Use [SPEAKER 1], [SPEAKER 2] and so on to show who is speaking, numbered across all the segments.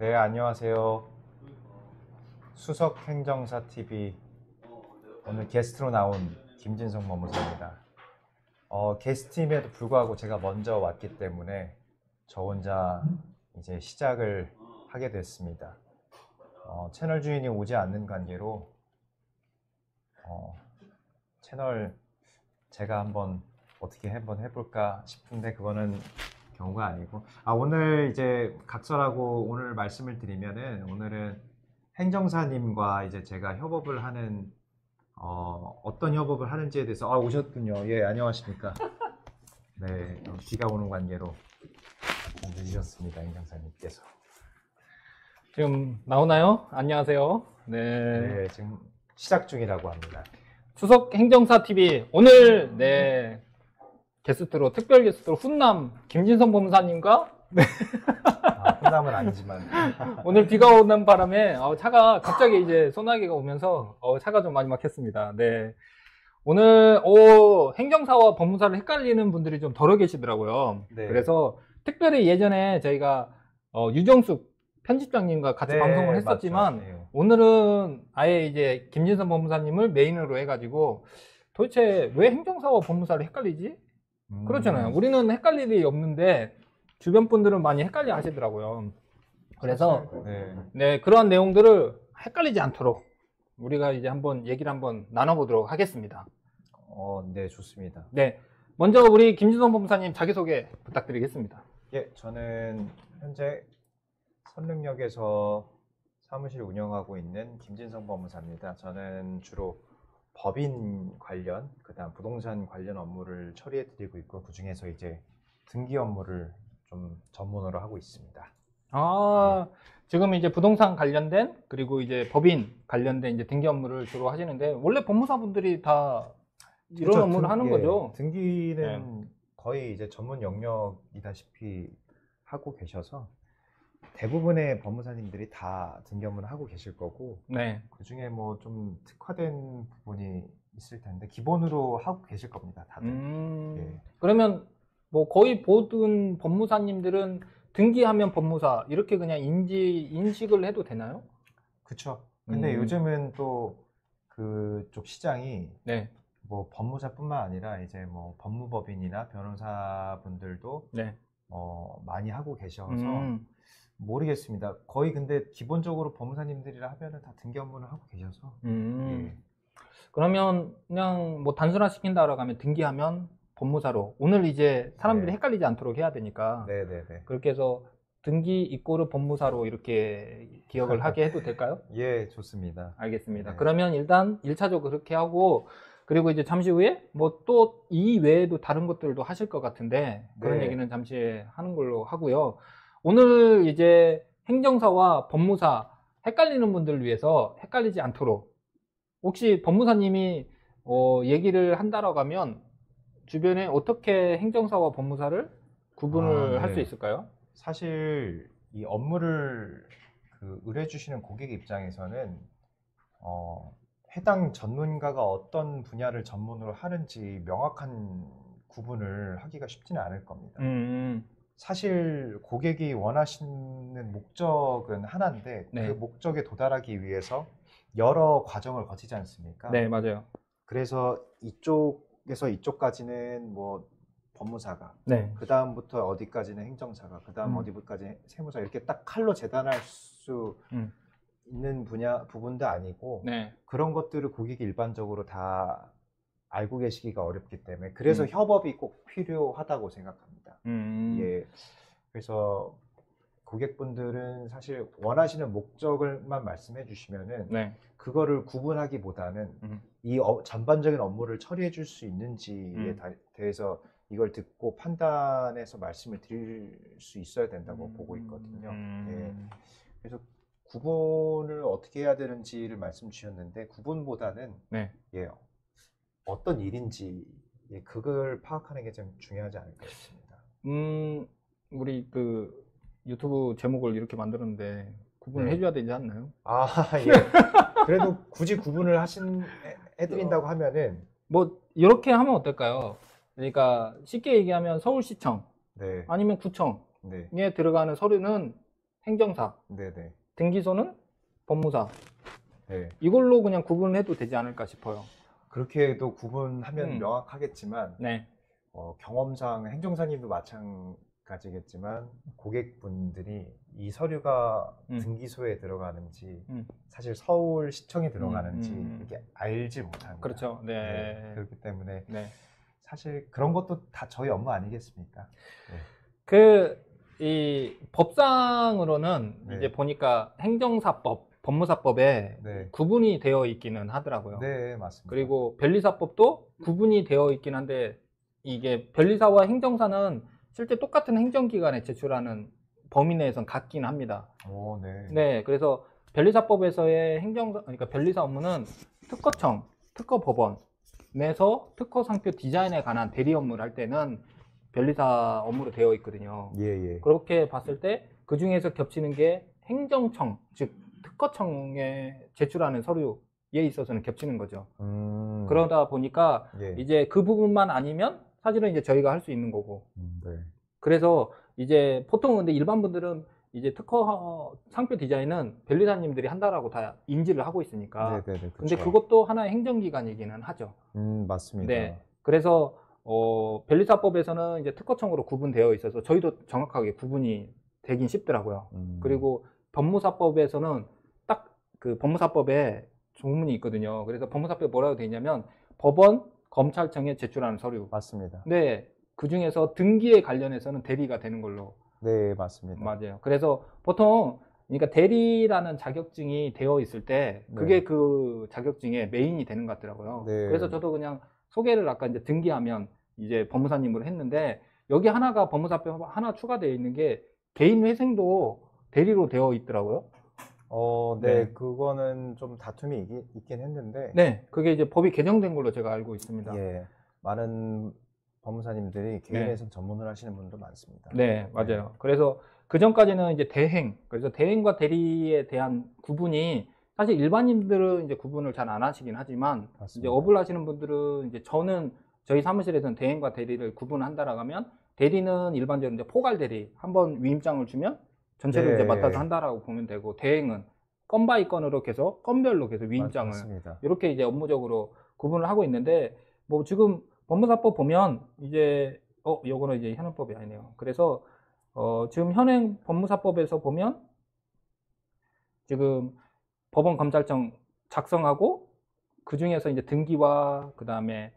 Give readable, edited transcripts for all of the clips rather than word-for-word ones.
[SPEAKER 1] 네, 안녕하세요. 수석행정사TV 오늘 게스트로 나온 김진성 법무사입니다. 게스트임에도 불구하고 제가 먼저 왔기 때문에 저 혼자 이제 시작을 하게 됐습니다. 채널 주인이 오지 않는 관계로 채널 제가 어떻게 한번 해볼까 싶은데 그거는 경우가 아니고 오늘 이제 각설하고 오늘 말씀을 드리면은 오늘은 행정사님과 이제 제가 협업을 하는 어떤 협업을 하는지에 대해서 오셨군요. 예, 안녕하십니까. 네, 비가 오는 관계로 좀 늦으셨습니다, 행정사님께서.
[SPEAKER 2] 지금 나오나요? 안녕하세요. 네.
[SPEAKER 1] 네, 지금 시작 중이라고 합니다.
[SPEAKER 2] 수석 행정사 TV 오늘 게스트로 특별 게스트로 훈남 김진성 법무사님과
[SPEAKER 1] 훈남은 아니지만
[SPEAKER 2] 오늘 비가 오는 바람에 차가 갑자기 이제 소나기가 오면서 차가 좀 많이 막혔습니다. 네. 오늘 행정사와 법무사를 헷갈리는 분들이 좀 덜어 계시더라고요.
[SPEAKER 1] 네.
[SPEAKER 2] 그래서 특별히 예전에 저희가 유정숙 편집장님과 같이
[SPEAKER 1] 네,
[SPEAKER 2] 방송을 했었지만
[SPEAKER 1] 맞죠. 네.
[SPEAKER 2] 오늘은 아예 이제 김진성 법무사님을 메인으로 해가지고 도대체 왜 행정사와 법무사를 헷갈리지? 그렇잖아요. 우리는 헷갈릴 일이 없는데 주변 분들은 많이 헷갈려 하시더라고요. 그래서 네, 그러한 내용들을 헷갈리지 않도록 우리가 이제 얘기를 한번 나눠보도록 하겠습니다.
[SPEAKER 1] 네, 좋습니다.
[SPEAKER 2] 네, 먼저 우리 김진성 법무사님 자기소개 부탁드리겠습니다.
[SPEAKER 1] 예, 저는 현재 선릉역에서 사무실 운영하고 있는 김진성 법무사입니다. 저는 주로 법인 관련, 그다음 부동산 관련 업무를 처리해 드리고 있고 그 중에서 이제 등기 업무를 좀 전문으로 하고 있습니다.
[SPEAKER 2] 지금 이제 부동산 관련된 그리고 이제 법인 관련된 이제 등기 업무를 주로 하시는데 원래 법무사분들이 다 이런
[SPEAKER 1] 그렇죠.
[SPEAKER 2] 업무를 하는 거죠.
[SPEAKER 1] 등기는 거의 이제 전문 영역이다시피 하고 계셔서 대부분의 법무사님들이 다 등기 업무를 하고 계실 거고
[SPEAKER 2] 네.
[SPEAKER 1] 그 중에 뭐 좀 특화된 부분이 있을 텐데 기본으로 하고 계실 겁니다, 다들. 예.
[SPEAKER 2] 그러면 뭐 거의 모든 법무사님들은 등기하면 법무사 이렇게 그냥 인식을 해도 되나요?
[SPEAKER 1] 그쵸. 근데 요즘은 또 그쪽 시장이
[SPEAKER 2] 네.
[SPEAKER 1] 뭐 법무사뿐만 아니라 이제 뭐 법무법인이나 변호사분들도
[SPEAKER 2] 네.
[SPEAKER 1] 많이 하고 계셔서 모르겠습니다. 거의 근데 기본적으로 법무사님들이라 하면은 다 등기 업무를 하고 계셔서. 예.
[SPEAKER 2] 그러면 그냥 뭐 단순화시킨다라고 하면 등기하면 법무사로 오늘 이제 사람들이
[SPEAKER 1] 네.
[SPEAKER 2] 헷갈리지 않도록 해야 되니까
[SPEAKER 1] 네네네.
[SPEAKER 2] 그렇게 해서 등기 이꼬르 법무사로 이렇게 기억을 하게 해도 될까요?
[SPEAKER 1] 예, 좋습니다.
[SPEAKER 2] 알겠습니다.
[SPEAKER 1] 네.
[SPEAKER 2] 그러면 일단 1차적으로 그렇게 하고 그리고 이제 잠시 후에 뭐 또 이 외에도 다른 것들도 하실 것 같은데 그런
[SPEAKER 1] 네.
[SPEAKER 2] 얘기는 잠시 하는 걸로 하고요. 오늘 이제 행정사와 법무사 헷갈리는 분들을 위해서 헷갈리지 않도록 혹시 법무사님이 얘기를 한다라고 하면 주변에 어떻게 행정사와 법무사를 구분을 할 수
[SPEAKER 1] 네.
[SPEAKER 2] 있을까요?
[SPEAKER 1] 사실 이 업무를 의뢰해 주시는 고객 입장에서는 해당 전문가가 어떤 분야를 전문으로 하는지 명확한 구분을 하기가 쉽지는 않을 겁니다. 사실 고객이 원하시는 목적은 하나인데
[SPEAKER 2] 네.
[SPEAKER 1] 그 목적에 도달하기 위해서 여러 과정을 거치지 않습니까?
[SPEAKER 2] 네, 맞아요.
[SPEAKER 1] 그래서 이쪽에서 이쪽까지는 뭐 법무사가,
[SPEAKER 2] 네.
[SPEAKER 1] 그 다음부터 어디까지는 행정사가, 그 다음 어디까지 세무사 이렇게 딱 칼로 재단할 수 있는 부분도 아니고
[SPEAKER 2] 네.
[SPEAKER 1] 그런 것들을 고객이 일반적으로 다 알고 계시기가 어렵기 때문에 그래서 협업이 꼭 필요하다고 생각합니다. 예. 그래서 고객분들은 사실 원하시는 목적을만 말씀해 주시면은
[SPEAKER 2] 네.
[SPEAKER 1] 그거를 구분하기보다는 이 전반적인 업무를 처리해 줄 수 있는지에 대해서 이걸 듣고 판단해서 말씀을 드릴 수 있어야 된다고 보고 있거든요. 예. 그래서 구분을 어떻게 해야 되는지를 말씀 주셨는데 구분보다는
[SPEAKER 2] 네.
[SPEAKER 1] 예, 어떤 일인지 그걸 파악하는 게 좀 중요하지 않을까 싶습니다.
[SPEAKER 2] 우리 유튜브 제목을 이렇게 만들었는데 구분을 해줘야 되지 않나요?
[SPEAKER 1] 예. 그래도 굳이 구분을 해드린다고 하면은
[SPEAKER 2] 뭐 이렇게 하면 어떨까요? 그러니까 쉽게 얘기하면 서울시청
[SPEAKER 1] 네.
[SPEAKER 2] 아니면 구청에
[SPEAKER 1] 네.
[SPEAKER 2] 들어가는 서류는 행정사,
[SPEAKER 1] 네네.
[SPEAKER 2] 등기소는 법무사.
[SPEAKER 1] 네.
[SPEAKER 2] 이걸로 그냥 구분해도 되지 않을까 싶어요.
[SPEAKER 1] 그렇게도 구분하면
[SPEAKER 2] 음.
[SPEAKER 1] 명확하겠지만
[SPEAKER 2] 네.
[SPEAKER 1] 경험상 행정사님도 마찬가지겠지만 고객분들이 이 서류가 등기소에 들어가는지 사실 서울시청에 들어가는지 이렇게 알지 못합니다.
[SPEAKER 2] 그렇죠. 네.
[SPEAKER 1] 네. 그렇기 때문에
[SPEAKER 2] 네.
[SPEAKER 1] 사실 그런 것도 다 저희 업무 아니겠습니까?
[SPEAKER 2] 네. 이 법상으로는
[SPEAKER 1] 네.
[SPEAKER 2] 이제 보니까 행정사법, 법무사법에
[SPEAKER 1] 네.
[SPEAKER 2] 구분이 되어 있기는 하더라고요.
[SPEAKER 1] 네, 맞습니다.
[SPEAKER 2] 그리고 변리사법도 구분이 되어 있긴 한데 이게 변리사와 행정사는 실제 똑같은 행정기관에 제출하는 범위 내에선 같긴 합니다.
[SPEAKER 1] 오, 네.
[SPEAKER 2] 네, 그래서 변리사법에서의 그러니까 변리사 업무는 특허청, 특허법원 내에서 특허상표 디자인에 관한 대리 업무를 할 때는 변리사 업무로 되어 있거든요.
[SPEAKER 1] 예, 예.
[SPEAKER 2] 그렇게 봤을 때 그 중에서 겹치는 게 행정청, 즉 특허청에 제출하는 서류에 있어서는 겹치는 거죠. 그러다 보니까
[SPEAKER 1] 예.
[SPEAKER 2] 이제 그 부분만 아니면 사실은 이제 저희가 할 수 있는 거고.
[SPEAKER 1] 네.
[SPEAKER 2] 그래서 이제 보통 근데 일반 분들은 이제 특허 상표 디자인은 변리사님들이 한다라고 다 인지를 하고 있으니까.
[SPEAKER 1] 네네네.
[SPEAKER 2] 근데 그것도 하나의 행정기관이기는 하죠.
[SPEAKER 1] 맞습니다.
[SPEAKER 2] 네. 그래서 변리사법에서는 이제 특허청으로 구분되어 있어서 저희도 정확하게 구분이 되긴 쉽더라고요. 그리고 법무사법에서는 딱 그 법무사법에 조문이 있거든요. 그래서 법무사법에 뭐라고 되어 있냐면 법원, 검찰청에 제출하는 서류.
[SPEAKER 1] 맞습니다.
[SPEAKER 2] 네. 그 중에서 등기에 관련해서는 대리가 되는 걸로.
[SPEAKER 1] 네, 맞습니다.
[SPEAKER 2] 맞아요. 그래서 보통 그러니까 대리라는 자격증이 되어 있을 때 그게
[SPEAKER 1] 네.
[SPEAKER 2] 그 자격증의 메인이 되는 것 같더라고요.
[SPEAKER 1] 네.
[SPEAKER 2] 그래서 저도 그냥 소개를 아까 이제 등기하면 이제 법무사님으로 했는데 여기 하나가 법무사법 하나 추가되어 있는 게 개인회생도 대리로 되어 있더라고요.
[SPEAKER 1] 네,
[SPEAKER 2] 네.
[SPEAKER 1] 그거는 좀 다툼이 있긴 했는데,
[SPEAKER 2] 네, 그게 이제 법이 개정된 걸로 제가 알고 있습니다.
[SPEAKER 1] 예, 많은 법무사님들이 개인회생 전문을 하시는 분도 많습니다.
[SPEAKER 2] 네, 맞아요. 그래서 그 전까지는 이제 대행, 그래서 대행과 대리에 대한 구분이 사실 일반인들은 이제 구분을 잘 안 하시긴 하지만
[SPEAKER 1] 맞습니다.
[SPEAKER 2] 이제 업을 하시는 분들은 이제 저희 사무실에서는 대행과 대리를 구분한다라고 하면 대리는 일반적으로 이제 포괄 대리 한번 위임장을 주면 전체를
[SPEAKER 1] 네.
[SPEAKER 2] 이제 맡아서 한다라고 보면 되고 대행은 건 바이 건으로 계속 건별로 계속 위임장을
[SPEAKER 1] 맞습니다.
[SPEAKER 2] 이렇게 이제 업무적으로 구분을 하고 있는데 뭐 지금 법무사법 보면 이제 요거는 이제 현행법이 아니네요. 그래서 지금 현행 법무사법에서 보면 지금 법원 검찰청 작성하고 그 중에서 이제 등기와 그 다음에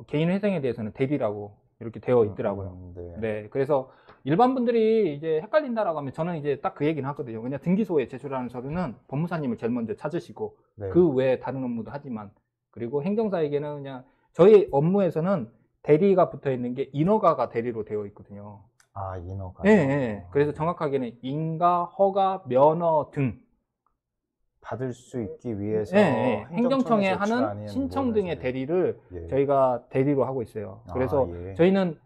[SPEAKER 2] 개인회생에 대해서는 대리라고 이렇게 되어 있더라고요.
[SPEAKER 1] 네.
[SPEAKER 2] 네, 그래서 일반 분들이 이제 헷갈린다라고 하면 저는 이제 딱 그 얘기는 하거든요. 그냥 등기소에 제출하는 서류는 법무사님을 제일 먼저 찾으시고
[SPEAKER 1] 네.
[SPEAKER 2] 그 외에 다른 업무도 하지만 그리고 행정사에게는 그냥 저희 업무에서는 대리가 붙어 있는 게 인허가가 대리로 되어 있거든요.
[SPEAKER 1] 아, 인허가.
[SPEAKER 2] 네, 네. 그래서 정확하게는 인가, 허가, 면허 등
[SPEAKER 1] 받을 수 있기 위해서
[SPEAKER 2] 네, 행정청에
[SPEAKER 1] 제출하는
[SPEAKER 2] 하는 신청 등의
[SPEAKER 1] 모든
[SPEAKER 2] 대리를
[SPEAKER 1] 예.
[SPEAKER 2] 저희가 대리로 하고 있어요. 그래서
[SPEAKER 1] 예.
[SPEAKER 2] 저희는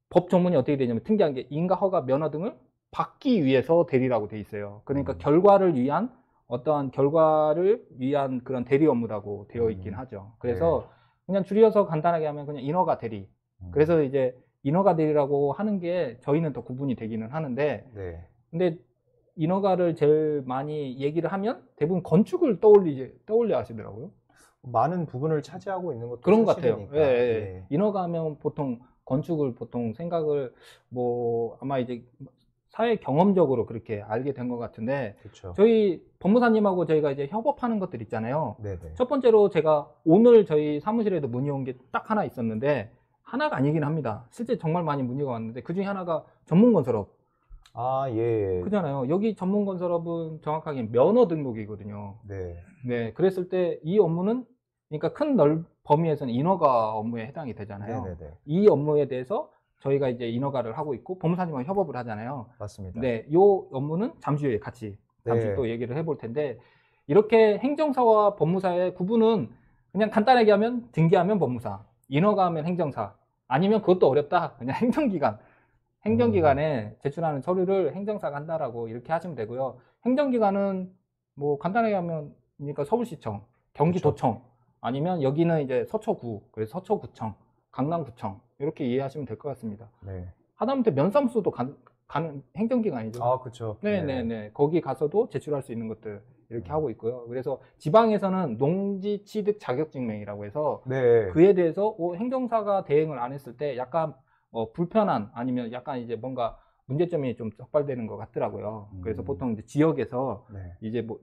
[SPEAKER 2] 법 조문이 어떻게 되냐면 특이한 게 인가, 허가, 면허 등을 받기 위해서 대리라고 돼 있어요. 그러니까 결과를 위한 어떠한 결과를 위한 그런 대리 업무라고 되어 있긴 하죠. 그래서 그냥 줄여서 간단하게 하면 그냥 인허가 대리. 그래서 이제 인허가 대리라고 하는 게 저희는 더 구분이 되기는 하는데
[SPEAKER 1] 네.
[SPEAKER 2] 근데 인허가를 제일 많이 얘기를 하면 대부분 건축을 떠올려 하시더라고요.
[SPEAKER 1] 많은 부분을 차지하고 있는 것도
[SPEAKER 2] 그런 것 같아요.
[SPEAKER 1] 사실이니까.
[SPEAKER 2] 예, 예.
[SPEAKER 1] 예.
[SPEAKER 2] 인허가 하면 보통 건축을 보통 생각을 뭐 아마 이제 사회 경험적으로 그렇게 알게 된 것 같은데
[SPEAKER 1] 그렇죠.
[SPEAKER 2] 저희 법무사님하고 저희가 이제 협업하는 것들 있잖아요.
[SPEAKER 1] 네네.
[SPEAKER 2] 첫 번째로 제가 오늘 저희 사무실에도 문의 온 게 딱 하나 있었는데 하나가 아니긴 합니다. 실제 정말 많이 문의가 왔는데 그 중에 하나가 전문건설업.
[SPEAKER 1] 아, 예.
[SPEAKER 2] 그잖아요. 여기 전문건설업은 정확하게 면허 등록이거든요.
[SPEAKER 1] 네.
[SPEAKER 2] 네, 그랬을 때 이 업무는 그러니까 큰 범위에서는 인허가 업무에 해당이 되잖아요.
[SPEAKER 1] 네네네.
[SPEAKER 2] 이 업무에 대해서 저희가 이제 인허가를 하고 있고 법무사님과 협업을 하잖아요.
[SPEAKER 1] 맞습니다.
[SPEAKER 2] 네, 요 업무는 잠시 후에 같이
[SPEAKER 1] 네.
[SPEAKER 2] 또 얘기를 해볼 텐데 이렇게 행정사와 법무사의 구분은 그냥 간단하게 하면 등기하면 법무사, 인허가하면 행정사, 아니면 그것도 어렵다 그냥 행정기관에 제출하는 서류를 행정사가 한다라고 이렇게 하시면 되고요. 행정기관은 뭐 간단하게 하면 그러니까 서울시청, 경기도청, 아니면 여기는 이제 서초구, 그래서 서초구청, 강남구청 이렇게 이해하시면 될 것 같습니다.
[SPEAKER 1] 네.
[SPEAKER 2] 하다못해 면사무소도 가는 행정기관이죠.
[SPEAKER 1] 아, 그렇죠.
[SPEAKER 2] 네네네. 거기 가서도 제출할 수 있는 것들 이렇게 하고 있고요. 그래서 지방에서는 농지취득 자격증명이라고 해서
[SPEAKER 1] 네.
[SPEAKER 2] 그에 대해서 행정사가 대행을 안 했을 때 약간 불편한 아니면 약간 이제 뭔가 문제점이 좀 적발되는 것 같더라고요. 그래서 보통 이제 지역에서
[SPEAKER 1] 네.
[SPEAKER 2] 이제 뭐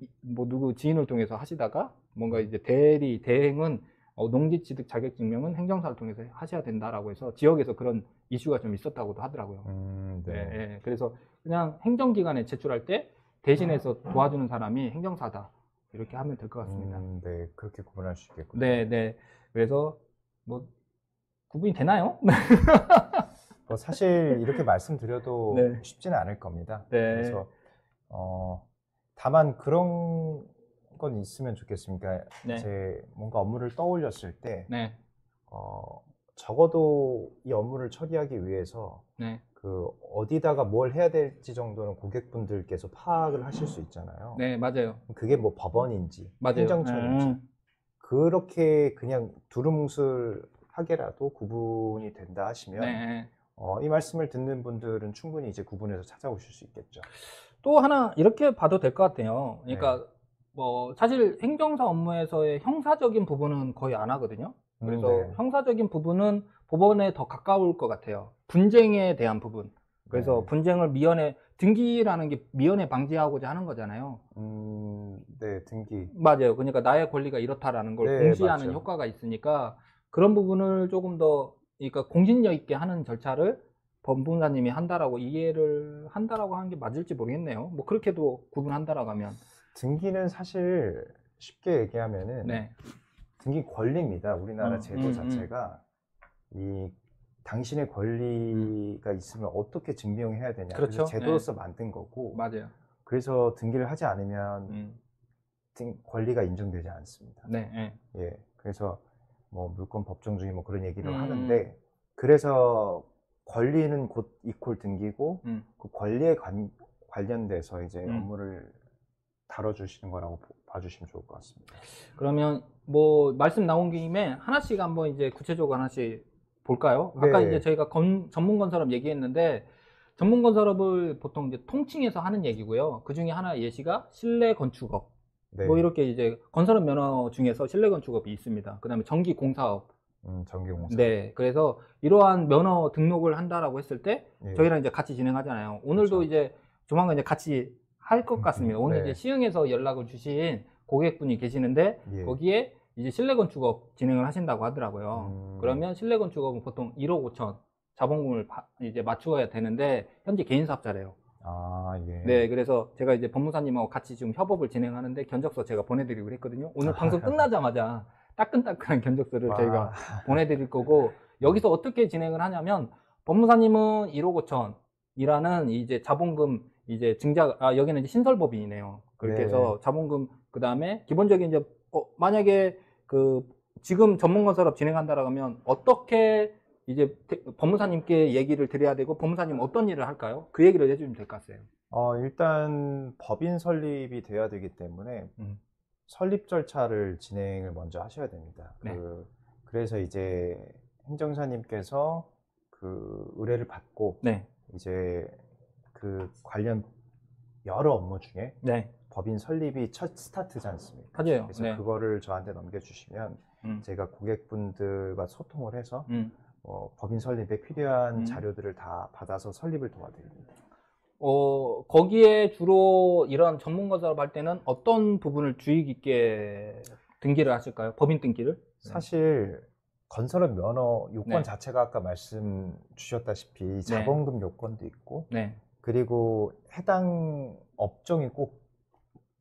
[SPEAKER 2] 누구 지인을 통해서 하시다가 뭔가 이제 대행은 농지취득 자격증명은 행정사를 통해서 하셔야 된다라고 해서 지역에서 그런 이슈가 좀 있었다고도 하더라고요.
[SPEAKER 1] 네.
[SPEAKER 2] 네. 그래서 그냥 행정기관에 제출할 때 대신해서 도와주는 사람이 행정사다. 이렇게 하면 될 것 같습니다.
[SPEAKER 1] 네, 그렇게 구분할 수 있겠군요.
[SPEAKER 2] 네. 그래서 뭐 구분이 되나요?
[SPEAKER 1] 뭐 사실 이렇게 말씀드려도
[SPEAKER 2] 네.
[SPEAKER 1] 쉽지는 않을 겁니다.
[SPEAKER 2] 네.
[SPEAKER 1] 그래서 다만 그런 건 있으면 좋겠습니다.
[SPEAKER 2] 네.
[SPEAKER 1] 이제 뭔가 업무를 떠올렸을 때
[SPEAKER 2] 네.
[SPEAKER 1] 적어도 이 업무를 처리하기 위해서
[SPEAKER 2] 네.
[SPEAKER 1] 그 어디다가 뭘 해야 될지 정도는 고객분들께서 파악을 하실 수 있잖아요.
[SPEAKER 2] 네, 맞아요.
[SPEAKER 1] 그게 뭐 법원인지
[SPEAKER 2] 맞아요.
[SPEAKER 1] 행정처인지 그렇게 그냥 두루뭉술하게라도 구분이 된다 하시면
[SPEAKER 2] 네.
[SPEAKER 1] 이 말씀을 듣는 분들은 충분히 이제 구분해서 찾아오실 수 있겠죠.
[SPEAKER 2] 또 하나 이렇게 봐도 될 것 같아요. 그러니까 뭐 사실 행정사 업무에서의 형사적인 부분은 거의 안 하거든요. 그래서
[SPEAKER 1] 네.
[SPEAKER 2] 형사적인 부분은 법원에 더 가까울 것 같아요. 분쟁에 대한 부분. 그래서
[SPEAKER 1] 네.
[SPEAKER 2] 분쟁을 등기라는 게 미연에 방지하고자 하는 거잖아요.
[SPEAKER 1] 네, 등기.
[SPEAKER 2] 맞아요. 그러니까 나의 권리가 이렇다라는 걸
[SPEAKER 1] 네,
[SPEAKER 2] 공시하는
[SPEAKER 1] 맞죠.
[SPEAKER 2] 효과가 있으니까 그런 부분을 조금 더 그러니까 공신력 있게 하는 절차를 법무사님이 한다라고 이해를 한다라고 하는 게 맞을지 모르겠네요. 뭐 그렇게도 구분한다라고 하면.
[SPEAKER 1] 등기는 사실 쉽게 얘기하면은
[SPEAKER 2] 네.
[SPEAKER 1] 등기 권리입니다. 우리나라 제도 자체가 이 당신의 권리가 있으면 어떻게 증명해야 되냐.
[SPEAKER 2] 그렇죠.
[SPEAKER 1] 그래서 제도로서 만든 거고.
[SPEAKER 2] 맞아요.
[SPEAKER 1] 그래서 등기를 하지 않으면 권리가 인정되지 않습니다.
[SPEAKER 2] 네.
[SPEAKER 1] 예. 그래서 뭐 물권 법정주의 뭐 그런 얘기를 하는데 그래서 권리는 곧 이퀄 등기고 그 권리에 관련돼서 이제 업무를 다뤄주시는 거라고 봐주시면 좋을 것 같습니다.
[SPEAKER 2] 그러면 뭐 말씀 나온 김에 하나씩 한번 이제 구체적으로 하나씩 볼까요?
[SPEAKER 1] 네.
[SPEAKER 2] 아까 이제 저희가 전문 건설업 얘기했는데 전문 건설업을 보통 이제 통칭해서 하는 얘기고요. 그 중에 하나 예시가 실내 건축업.
[SPEAKER 1] 네.
[SPEAKER 2] 뭐 이렇게 이제 건설업 면허 중에서 실내 건축업이 있습니다. 그다음에 전기 공사업.
[SPEAKER 1] 전기 공사.
[SPEAKER 2] 네. 그래서 이러한 면허 등록을 한다라고 했을 때
[SPEAKER 1] 예.
[SPEAKER 2] 저희랑 이제 같이 진행하잖아요. 오늘도
[SPEAKER 1] 그렇죠.
[SPEAKER 2] 이제 조만간 이제 같이 할 것 같습니다. 오늘
[SPEAKER 1] 네.
[SPEAKER 2] 이제 시흥에서 연락을 주신 고객분이 계시는데
[SPEAKER 1] 예.
[SPEAKER 2] 거기에 이제 실내 건축업 진행을 하신다고 하더라고요. 그러면 실내 건축업은 보통 1억 5천 자본금을 이제 맞추어야 되는데 현재 개인 사업자래요.
[SPEAKER 1] 아, 예.
[SPEAKER 2] 네, 그래서 제가 이제 법무사님하고 같이 지금 협업을 진행하는데 견적서 제가 보내드리고 했거든요. 오늘 방송 끝나자마자 따끈따끈한 견적서를 저희가 보내드릴 거고 여기서 어떻게 진행을 하냐면 법무사님은 1억 5천이라는 이제 자본금 이제 여기는 이제 신설법인이네요. 그렇게 해서 자본금 그 다음에 기본적인 이제 만약에 지금 전문건설업 진행한다라고 하면 어떻게 이제 법무사님께 얘기를 드려야 되고 법무사님 어떤 일을 할까요? 그 얘기를 해주면 될 것 같아요.
[SPEAKER 1] 일단 법인 설립이 돼야 되기 때문에 설립 절차를 진행을 먼저 하셔야 됩니다.
[SPEAKER 2] 네.
[SPEAKER 1] 그래서 이제 행정사님께서 그 의뢰를 받고
[SPEAKER 2] 네.
[SPEAKER 1] 이제 그 관련 여러 업무 중에
[SPEAKER 2] 네.
[SPEAKER 1] 법인 설립이 첫 스타트지 않습니까?
[SPEAKER 2] 맞아요.
[SPEAKER 1] 그래서
[SPEAKER 2] 네.
[SPEAKER 1] 그거를 저한테 넘겨주시면 제가 고객분들과 소통을 해서 법인 설립에 필요한 자료들을 다 받아서 설립을 도와드립니다.
[SPEAKER 2] 거기에 주로 이런 전문가사업 할 때는 어떤 부분을 주의 깊게 등기를 하실까요? 법인 등기를?
[SPEAKER 1] 사실 건설업 면허 요건
[SPEAKER 2] 네.
[SPEAKER 1] 자체가 아까 말씀 주셨다시피 자본금 요건도 있고
[SPEAKER 2] 네.
[SPEAKER 1] 그리고 해당 업종이 꼭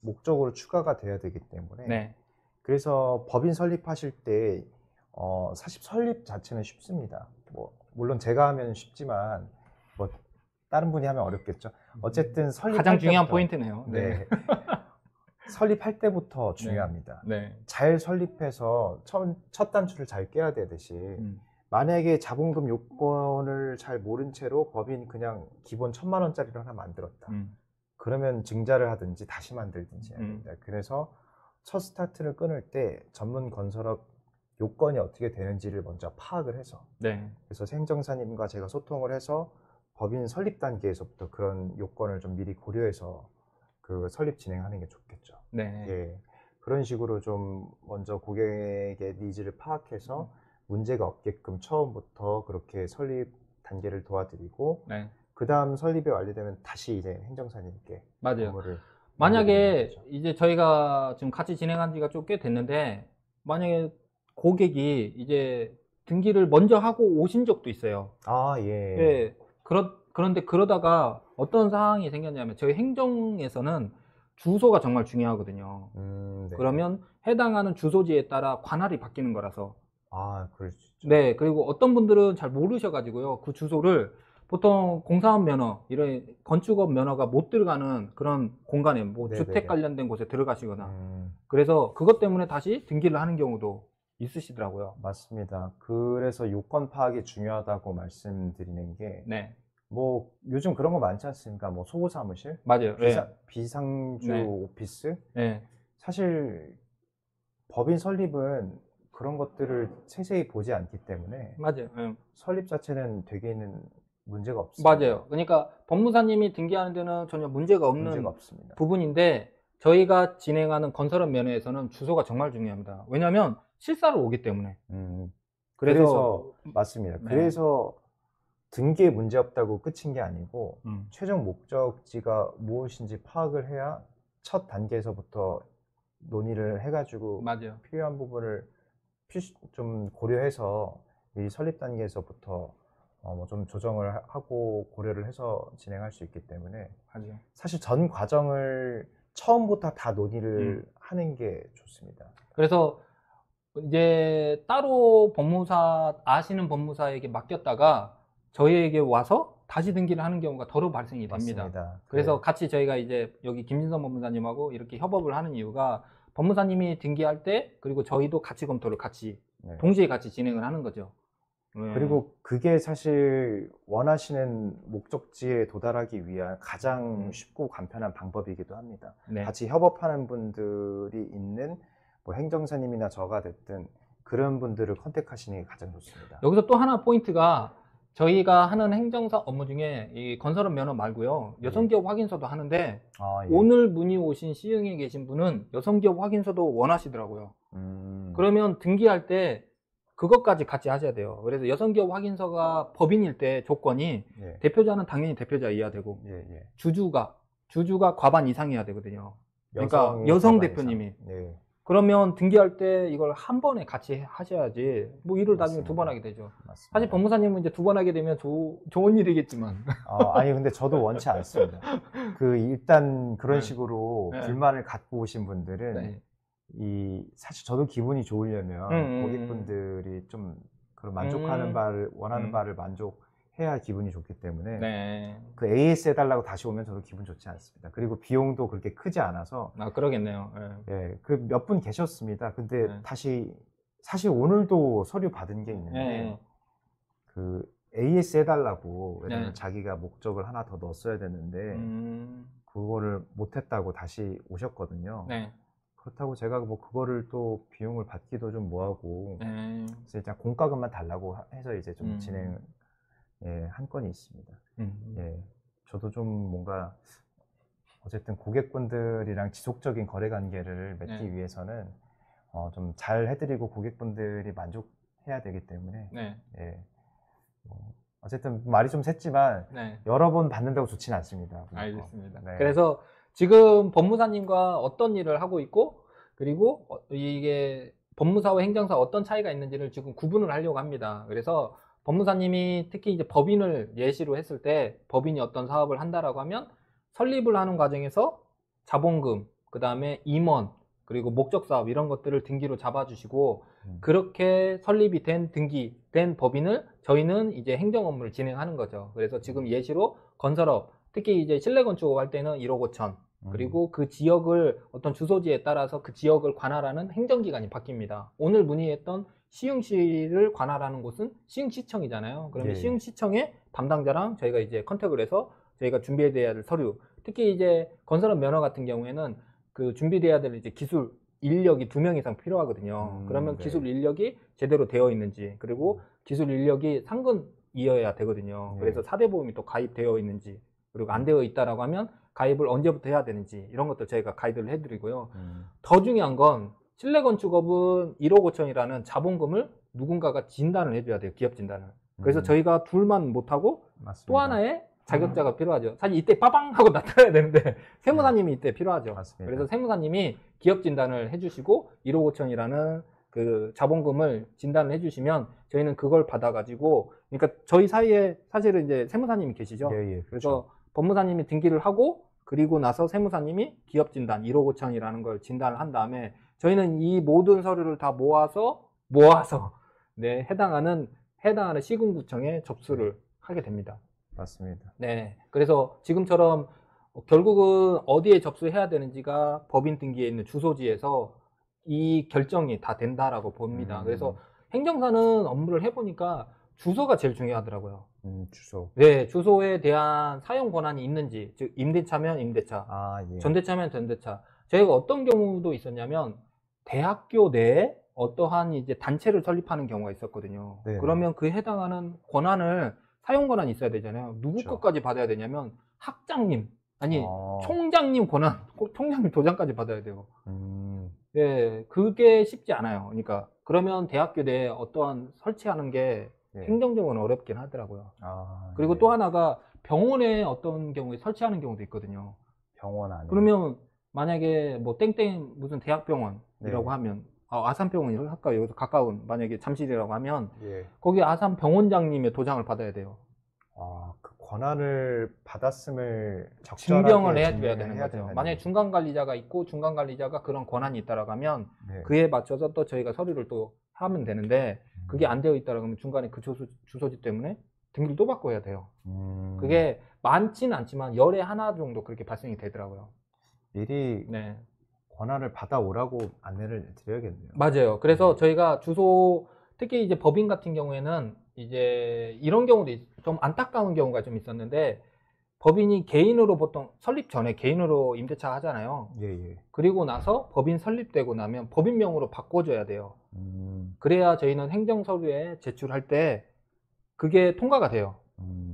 [SPEAKER 1] 목적으로 추가가 돼야 되기 때문에
[SPEAKER 2] 네.
[SPEAKER 1] 그래서 법인 설립하실 때 사실 설립 자체는 쉽습니다. 뭐 물론 제가 하면 쉽지만 뭐 다른 분이 하면 어렵겠죠. 어쨌든 설립
[SPEAKER 2] 가장 중요한 포인트네요.
[SPEAKER 1] 네. 설립할 때부터 중요합니다.
[SPEAKER 2] 네.
[SPEAKER 1] 잘 설립해서 첫 단추를 잘 깨야 되듯이 만약에 자본금 요건을 잘 모른 채로 법인 그냥 기본 1,000만 원짜리를 하나 만들었다. 그러면 증자를 하든지 다시 만들든지 해야 됩니다. 그래서 첫 스타트를 끊을 때 전문 건설업 요건이 어떻게 되는지를 먼저 파악을 해서
[SPEAKER 2] 네.
[SPEAKER 1] 그래서 행정사님과 제가 소통을 해서 법인 설립 단계에서부터 그런 요건을 좀 미리 고려해서 그 설립 진행하는 게 좋겠죠.
[SPEAKER 2] 네.
[SPEAKER 1] 예. 그런 식으로 좀 먼저 고객의 니즈를 파악해서 문제가 없게끔 처음부터 그렇게 설립 단계를 도와드리고
[SPEAKER 2] 네.
[SPEAKER 1] 그 다음 설립이 완료되면 다시 이제 행정사님께
[SPEAKER 2] 맞아요.
[SPEAKER 1] 업무를
[SPEAKER 2] 만약에
[SPEAKER 1] 넘겨드리는 거죠.
[SPEAKER 2] 이제 저희가 지금 같이 진행한 지가 좀 꽤 됐는데 만약에 고객이 이제 등기를 먼저 하고 오신 적도 있어요.
[SPEAKER 1] 아, 예.
[SPEAKER 2] 예. 그런데 그러다가 어떤 상황이 생겼냐면 저희 행정에서는 주소가 정말 중요하거든요.
[SPEAKER 1] 네.
[SPEAKER 2] 그러면 해당하는 주소지에 따라 관할이 바뀌는 거라서.
[SPEAKER 1] 아, 그럴 수 있죠.
[SPEAKER 2] 네. 그리고 어떤 분들은 잘 모르셔가지고요. 그 주소를 보통 공사업 면허, 이런 건축업 면허가 못 들어가는 그런 공간에 뭐
[SPEAKER 1] 네네네.
[SPEAKER 2] 주택 관련된 곳에 들어가시거나.
[SPEAKER 1] 음,
[SPEAKER 2] 그래서 그것 때문에 다시 등기를 하는 경우도 있으시더라고요.
[SPEAKER 1] 맞습니다. 그래서 요건 파악이 중요하다고 말씀드리는 게,
[SPEAKER 2] 네.
[SPEAKER 1] 뭐, 요즘 그런 거 많지 않습니까? 뭐, 소고사무실?
[SPEAKER 2] 맞아요. 네.
[SPEAKER 1] 비상주
[SPEAKER 2] 네.
[SPEAKER 1] 오피스?
[SPEAKER 2] 네.
[SPEAKER 1] 사실, 법인 설립은 그런 것들을 세세히 보지 않기 때문에,
[SPEAKER 2] 맞아요. 네.
[SPEAKER 1] 설립 자체는 되게는 문제가 없습니다.
[SPEAKER 2] 맞아요. 그러니까 법무사님이 등기하는 데는 전혀 문제가 없는
[SPEAKER 1] 문제가 없습니다.
[SPEAKER 2] 부분인데 저희가 진행하는 건설업 면허에서는 주소가 정말 중요합니다. 왜냐하면 실사로 오기 때문에.
[SPEAKER 1] 그래서 맞습니다.
[SPEAKER 2] 네.
[SPEAKER 1] 그래서 등기에 문제 없다고 끝인 게 아니고
[SPEAKER 2] 음.
[SPEAKER 1] 최종 목적지가 무엇인지 파악을 해야 첫 단계에서부터 논의를 해가지고
[SPEAKER 2] 맞아요.
[SPEAKER 1] 필요한 부분을 좀 고려해서 이 설립 단계에서부터 뭐 좀 조정을 하고 고려를 해서 진행할 수 있기 때문에
[SPEAKER 2] 맞아요.
[SPEAKER 1] 사실 전 과정을 처음부터 다 논의를 하는 게 좋습니다.
[SPEAKER 2] 그래서 이제 따로 법무사 아시는 법무사에게 맡겼다가 저희에게 와서 다시 등기를 하는 경우가 더러 발생이 됩니다.
[SPEAKER 1] 맞습니다.
[SPEAKER 2] 그래서 같이 저희가 이제 여기 김진선 법무사님하고 이렇게 협업을 하는 이유가 법무사님이 등기할 때 그리고 저희도 같이 검토를 같이
[SPEAKER 1] 네.
[SPEAKER 2] 동시에 같이 진행을 하는 거죠.
[SPEAKER 1] 그리고 그게 사실 원하시는 목적지에 도달하기 위한 가장 쉽고 간편한 방법이기도 합니다.
[SPEAKER 2] 네.
[SPEAKER 1] 같이 협업하는 분들이 있는 뭐 행정사님이나 저가 됐든 그런 분들을 컨택하시는 게 가장 좋습니다.
[SPEAKER 2] 여기서 또 하나 포인트가 저희가 하는 행정사 업무 중에 이 건설업 면허 말고요. 여성기업 확인서도 하는데
[SPEAKER 1] 아, 예.
[SPEAKER 2] 오늘 문의 오신 시흥에 계신 분은 여성기업 확인서도 원하시더라고요. 그러면 등기할 때 그것까지 같이 하셔야 돼요. 그래서 여성기업 확인서가 법인일 때 조건이
[SPEAKER 1] 예.
[SPEAKER 2] 대표자는 당연히 대표자이어야 되고
[SPEAKER 1] 예.
[SPEAKER 2] 주주가 과반 이상이어야 되거든요. 그러니까 여성 대표님이.
[SPEAKER 1] 네.
[SPEAKER 2] 그러면 등기할 때 이걸 한 번에 같이 하셔야지 뭐 일을 나중에
[SPEAKER 1] 맞습니다.
[SPEAKER 2] 두 번 하게 되죠.
[SPEAKER 1] 맞습니다.
[SPEAKER 2] 사실 법무사님은 이제 두 번 하게 되면 좋은 일이겠지만
[SPEAKER 1] 아니 근데 저도 원치 않습니다. 일단 그런
[SPEAKER 2] 네.
[SPEAKER 1] 식으로
[SPEAKER 2] 네.
[SPEAKER 1] 불만을 갖고 오신 분들은
[SPEAKER 2] 네.
[SPEAKER 1] 사실 저도 기분이 좋으려면 고객분들이 좀 그런 만족하는 바를 원하는 바를 만족해야 기분이 좋기 때문에
[SPEAKER 2] 네.
[SPEAKER 1] 그 AS 해달라고 다시 오면 저도 기분 좋지 않습니다. 그리고 비용도 그렇게 크지 않아서
[SPEAKER 2] 그러겠네요.
[SPEAKER 1] 예, 그 몇 분 계셨습니다. 근데
[SPEAKER 2] 네.
[SPEAKER 1] 다시 사실 오늘도 서류 받은 게 있는데
[SPEAKER 2] 네.
[SPEAKER 1] 그 AS 해달라고 왜냐면
[SPEAKER 2] 네.
[SPEAKER 1] 자기가 목적을 하나 더 넣었어야 되는데 그거를 못했다고 다시 오셨거든요.
[SPEAKER 2] 네.
[SPEAKER 1] 그렇다고 제가 뭐 그거를 또 비용을 받기도 좀 뭐하고
[SPEAKER 2] 네.
[SPEAKER 1] 그래서 일단 공과금만 달라고 해서 이제 좀 진행 한 건이 있습니다. 예, 저도 좀 뭔가 어쨌든 고객분들이랑 지속적인 거래 관계를 맺기
[SPEAKER 2] 네.
[SPEAKER 1] 위해서는 좀 잘 해드리고 고객분들이 만족해야 되기 때문에
[SPEAKER 2] 네.
[SPEAKER 1] 예, 어쨌든 말이 좀 샜지만
[SPEAKER 2] 네.
[SPEAKER 1] 여러 번 받는다고 좋지는 않습니다.
[SPEAKER 2] 알겠습니다.
[SPEAKER 1] 네.
[SPEAKER 2] 그래서 지금 법무사님과 어떤 일을 하고 있고 그리고 이게 법무사와 행정사 어떤 차이가 있는지를 지금 구분을 하려고 합니다. 그래서 법무사님이 특히 이제 법인을 예시로 했을 때 법인이 어떤 사업을 한다라고 하면 설립을 하는 과정에서 자본금, 그 다음에 임원, 그리고 목적 사업 이런 것들을 등기로 잡아주시고 그렇게 설립이 된 등기된 법인을 저희는 이제 행정 업무를 진행하는 거죠. 그래서 지금 예시로 건설업, 특히 이제 실내 건축업 할 때는 1억 5천 그리고 그 지역을 어떤 주소지에 따라서 그 지역을 관할하는 행정기관이 바뀝니다. 오늘 문의했던 시흥시를 관할하는 곳은 시흥시청이잖아요. 그러면
[SPEAKER 1] 예.
[SPEAKER 2] 시흥시청의 담당자랑 저희가 이제 컨택을 해서 저희가 준비해야 될 서류, 특히 이제 건설업 면허 같은 경우에는 그 준비돼야 될 이제 기술 인력이 2명 이상 필요하거든요. 그러면
[SPEAKER 1] 네.
[SPEAKER 2] 기술 인력이 제대로 되어 있는지, 그리고 기술 인력이 상근 이어야 되거든요.
[SPEAKER 1] 네.
[SPEAKER 2] 그래서 4대 보험이 또 가입되어 있는지, 그리고 안 되어 있다라고 하면 가입을 언제부터 해야 되는지, 이런 것들 저희가 가이드를 해드리고요. 더 중요한 건 실내건축업은 1억 5천이라는 자본금을 누군가가 진단을 해줘야 돼요. 기업 진단을. 그래서 저희가 둘만 못하고
[SPEAKER 1] 맞습니다.
[SPEAKER 2] 또 하나의 자격자가 필요하죠. 사실 이때 빠방 하고 나타나야 되는데 세무사님이 이때 필요하죠.
[SPEAKER 1] 맞습니다.
[SPEAKER 2] 그래서 세무사님이 기업 진단을 해주시고 1억 5천이라는 그 자본금을 진단을 해주시면 저희는 그걸 받아가지고, 그러니까 저희 사이에 사실은 이제 세무사님이 계시죠.
[SPEAKER 1] 예, 예,
[SPEAKER 2] 그래서 법무사님이 등기를 하고, 그리고 나서 세무사님이 기업 진단 1억 5천이라는 걸 진단을 한 다음에 저희는 이 모든 서류를 다 모아서 네, 해당하는 시군구청에 접수를 하게 됩니다.
[SPEAKER 1] 맞습니다.
[SPEAKER 2] 네, 그래서 지금처럼 결국은 어디에 접수해야 되는지가 법인 등기에 있는 주소지에서 이 결정이 다 된다라고 봅니다. 그래서 행정사는 업무를 해보니까 주소가 제일 중요하더라고요.
[SPEAKER 1] 주소.
[SPEAKER 2] 네, 주소에 대한 사용 권한이 있는지, 즉 임대차면 임대차,
[SPEAKER 1] 아, 예.
[SPEAKER 2] 전대차면 전대차. 저희가 어떤 경우도 있었냐면 대학교 내에 어떠한 이제 단체를 설립하는 경우가 있었거든요.
[SPEAKER 1] 네네.
[SPEAKER 2] 그러면 그 해당하는 권한을, 사용 권한이 있어야 되잖아요. 누구
[SPEAKER 1] 그렇죠.
[SPEAKER 2] 것까지 받아야 되냐면 학장님, 아니
[SPEAKER 1] 어.
[SPEAKER 2] 총장님 권한, 꼭 총장님 도장까지 받아야 돼요.
[SPEAKER 1] 음,
[SPEAKER 2] 네, 그게 쉽지 않아요. 그러니까 그러면 대학교 내에 어떠한 설치하는 게
[SPEAKER 1] 예.
[SPEAKER 2] 행정적으로 어렵긴 하더라고요.
[SPEAKER 1] 아,
[SPEAKER 2] 그리고
[SPEAKER 1] 예.
[SPEAKER 2] 또 하나가 병원에 어떤 경우에 설치하는 경우도 있거든요.
[SPEAKER 1] 병원 안에.
[SPEAKER 2] 그러면 만약에 뭐 땡땡 무슨 대학병원이라고
[SPEAKER 1] 네.
[SPEAKER 2] 하면, 아산병원이라고 할까요? 여기서 가까운, 만약에 잠실이라고 하면
[SPEAKER 1] 예.
[SPEAKER 2] 거기 아산병원장님의 도장을 받아야 돼요.
[SPEAKER 1] 아, 그 권한을 받았음을 적절하게
[SPEAKER 2] 증명을 해줘야
[SPEAKER 1] 증명을
[SPEAKER 2] 되는
[SPEAKER 1] 해야
[SPEAKER 2] 거죠.
[SPEAKER 1] 된다는
[SPEAKER 2] 만약에
[SPEAKER 1] 거죠.
[SPEAKER 2] 중간관리자가 있고 중간관리자가 그런 권한이 있다라고 하면
[SPEAKER 1] 네.
[SPEAKER 2] 그에 맞춰서 또 저희가 서류를 또 하면 되는데, 그게 안 되어 있다라고 하면 중간에 그 주소지 때문에 등기를 또 바꿔야 돼요. 그게 많지는 않지만 열에 하나 정도 그렇게 발생이 되더라고요.
[SPEAKER 1] 미리
[SPEAKER 2] 네,
[SPEAKER 1] 권한을 받아오라고 안내를 드려야겠네요.
[SPEAKER 2] 맞아요. 그래서 저희가 주소, 특히 이제 법인 같은 경우에는 이제 이런 경우도 좀 안타까운 경우가 좀 있었는데, 법인이 개인으로 보통 설립 전에 개인으로 임대차 하잖아요.
[SPEAKER 1] 예, 예.
[SPEAKER 2] 그리고 나서 법인 설립되고 나면 법인명으로 바꿔줘야 돼요.
[SPEAKER 1] 음,
[SPEAKER 2] 그래야 저희는 행정서류에 제출할 때 그게 통과가 돼요.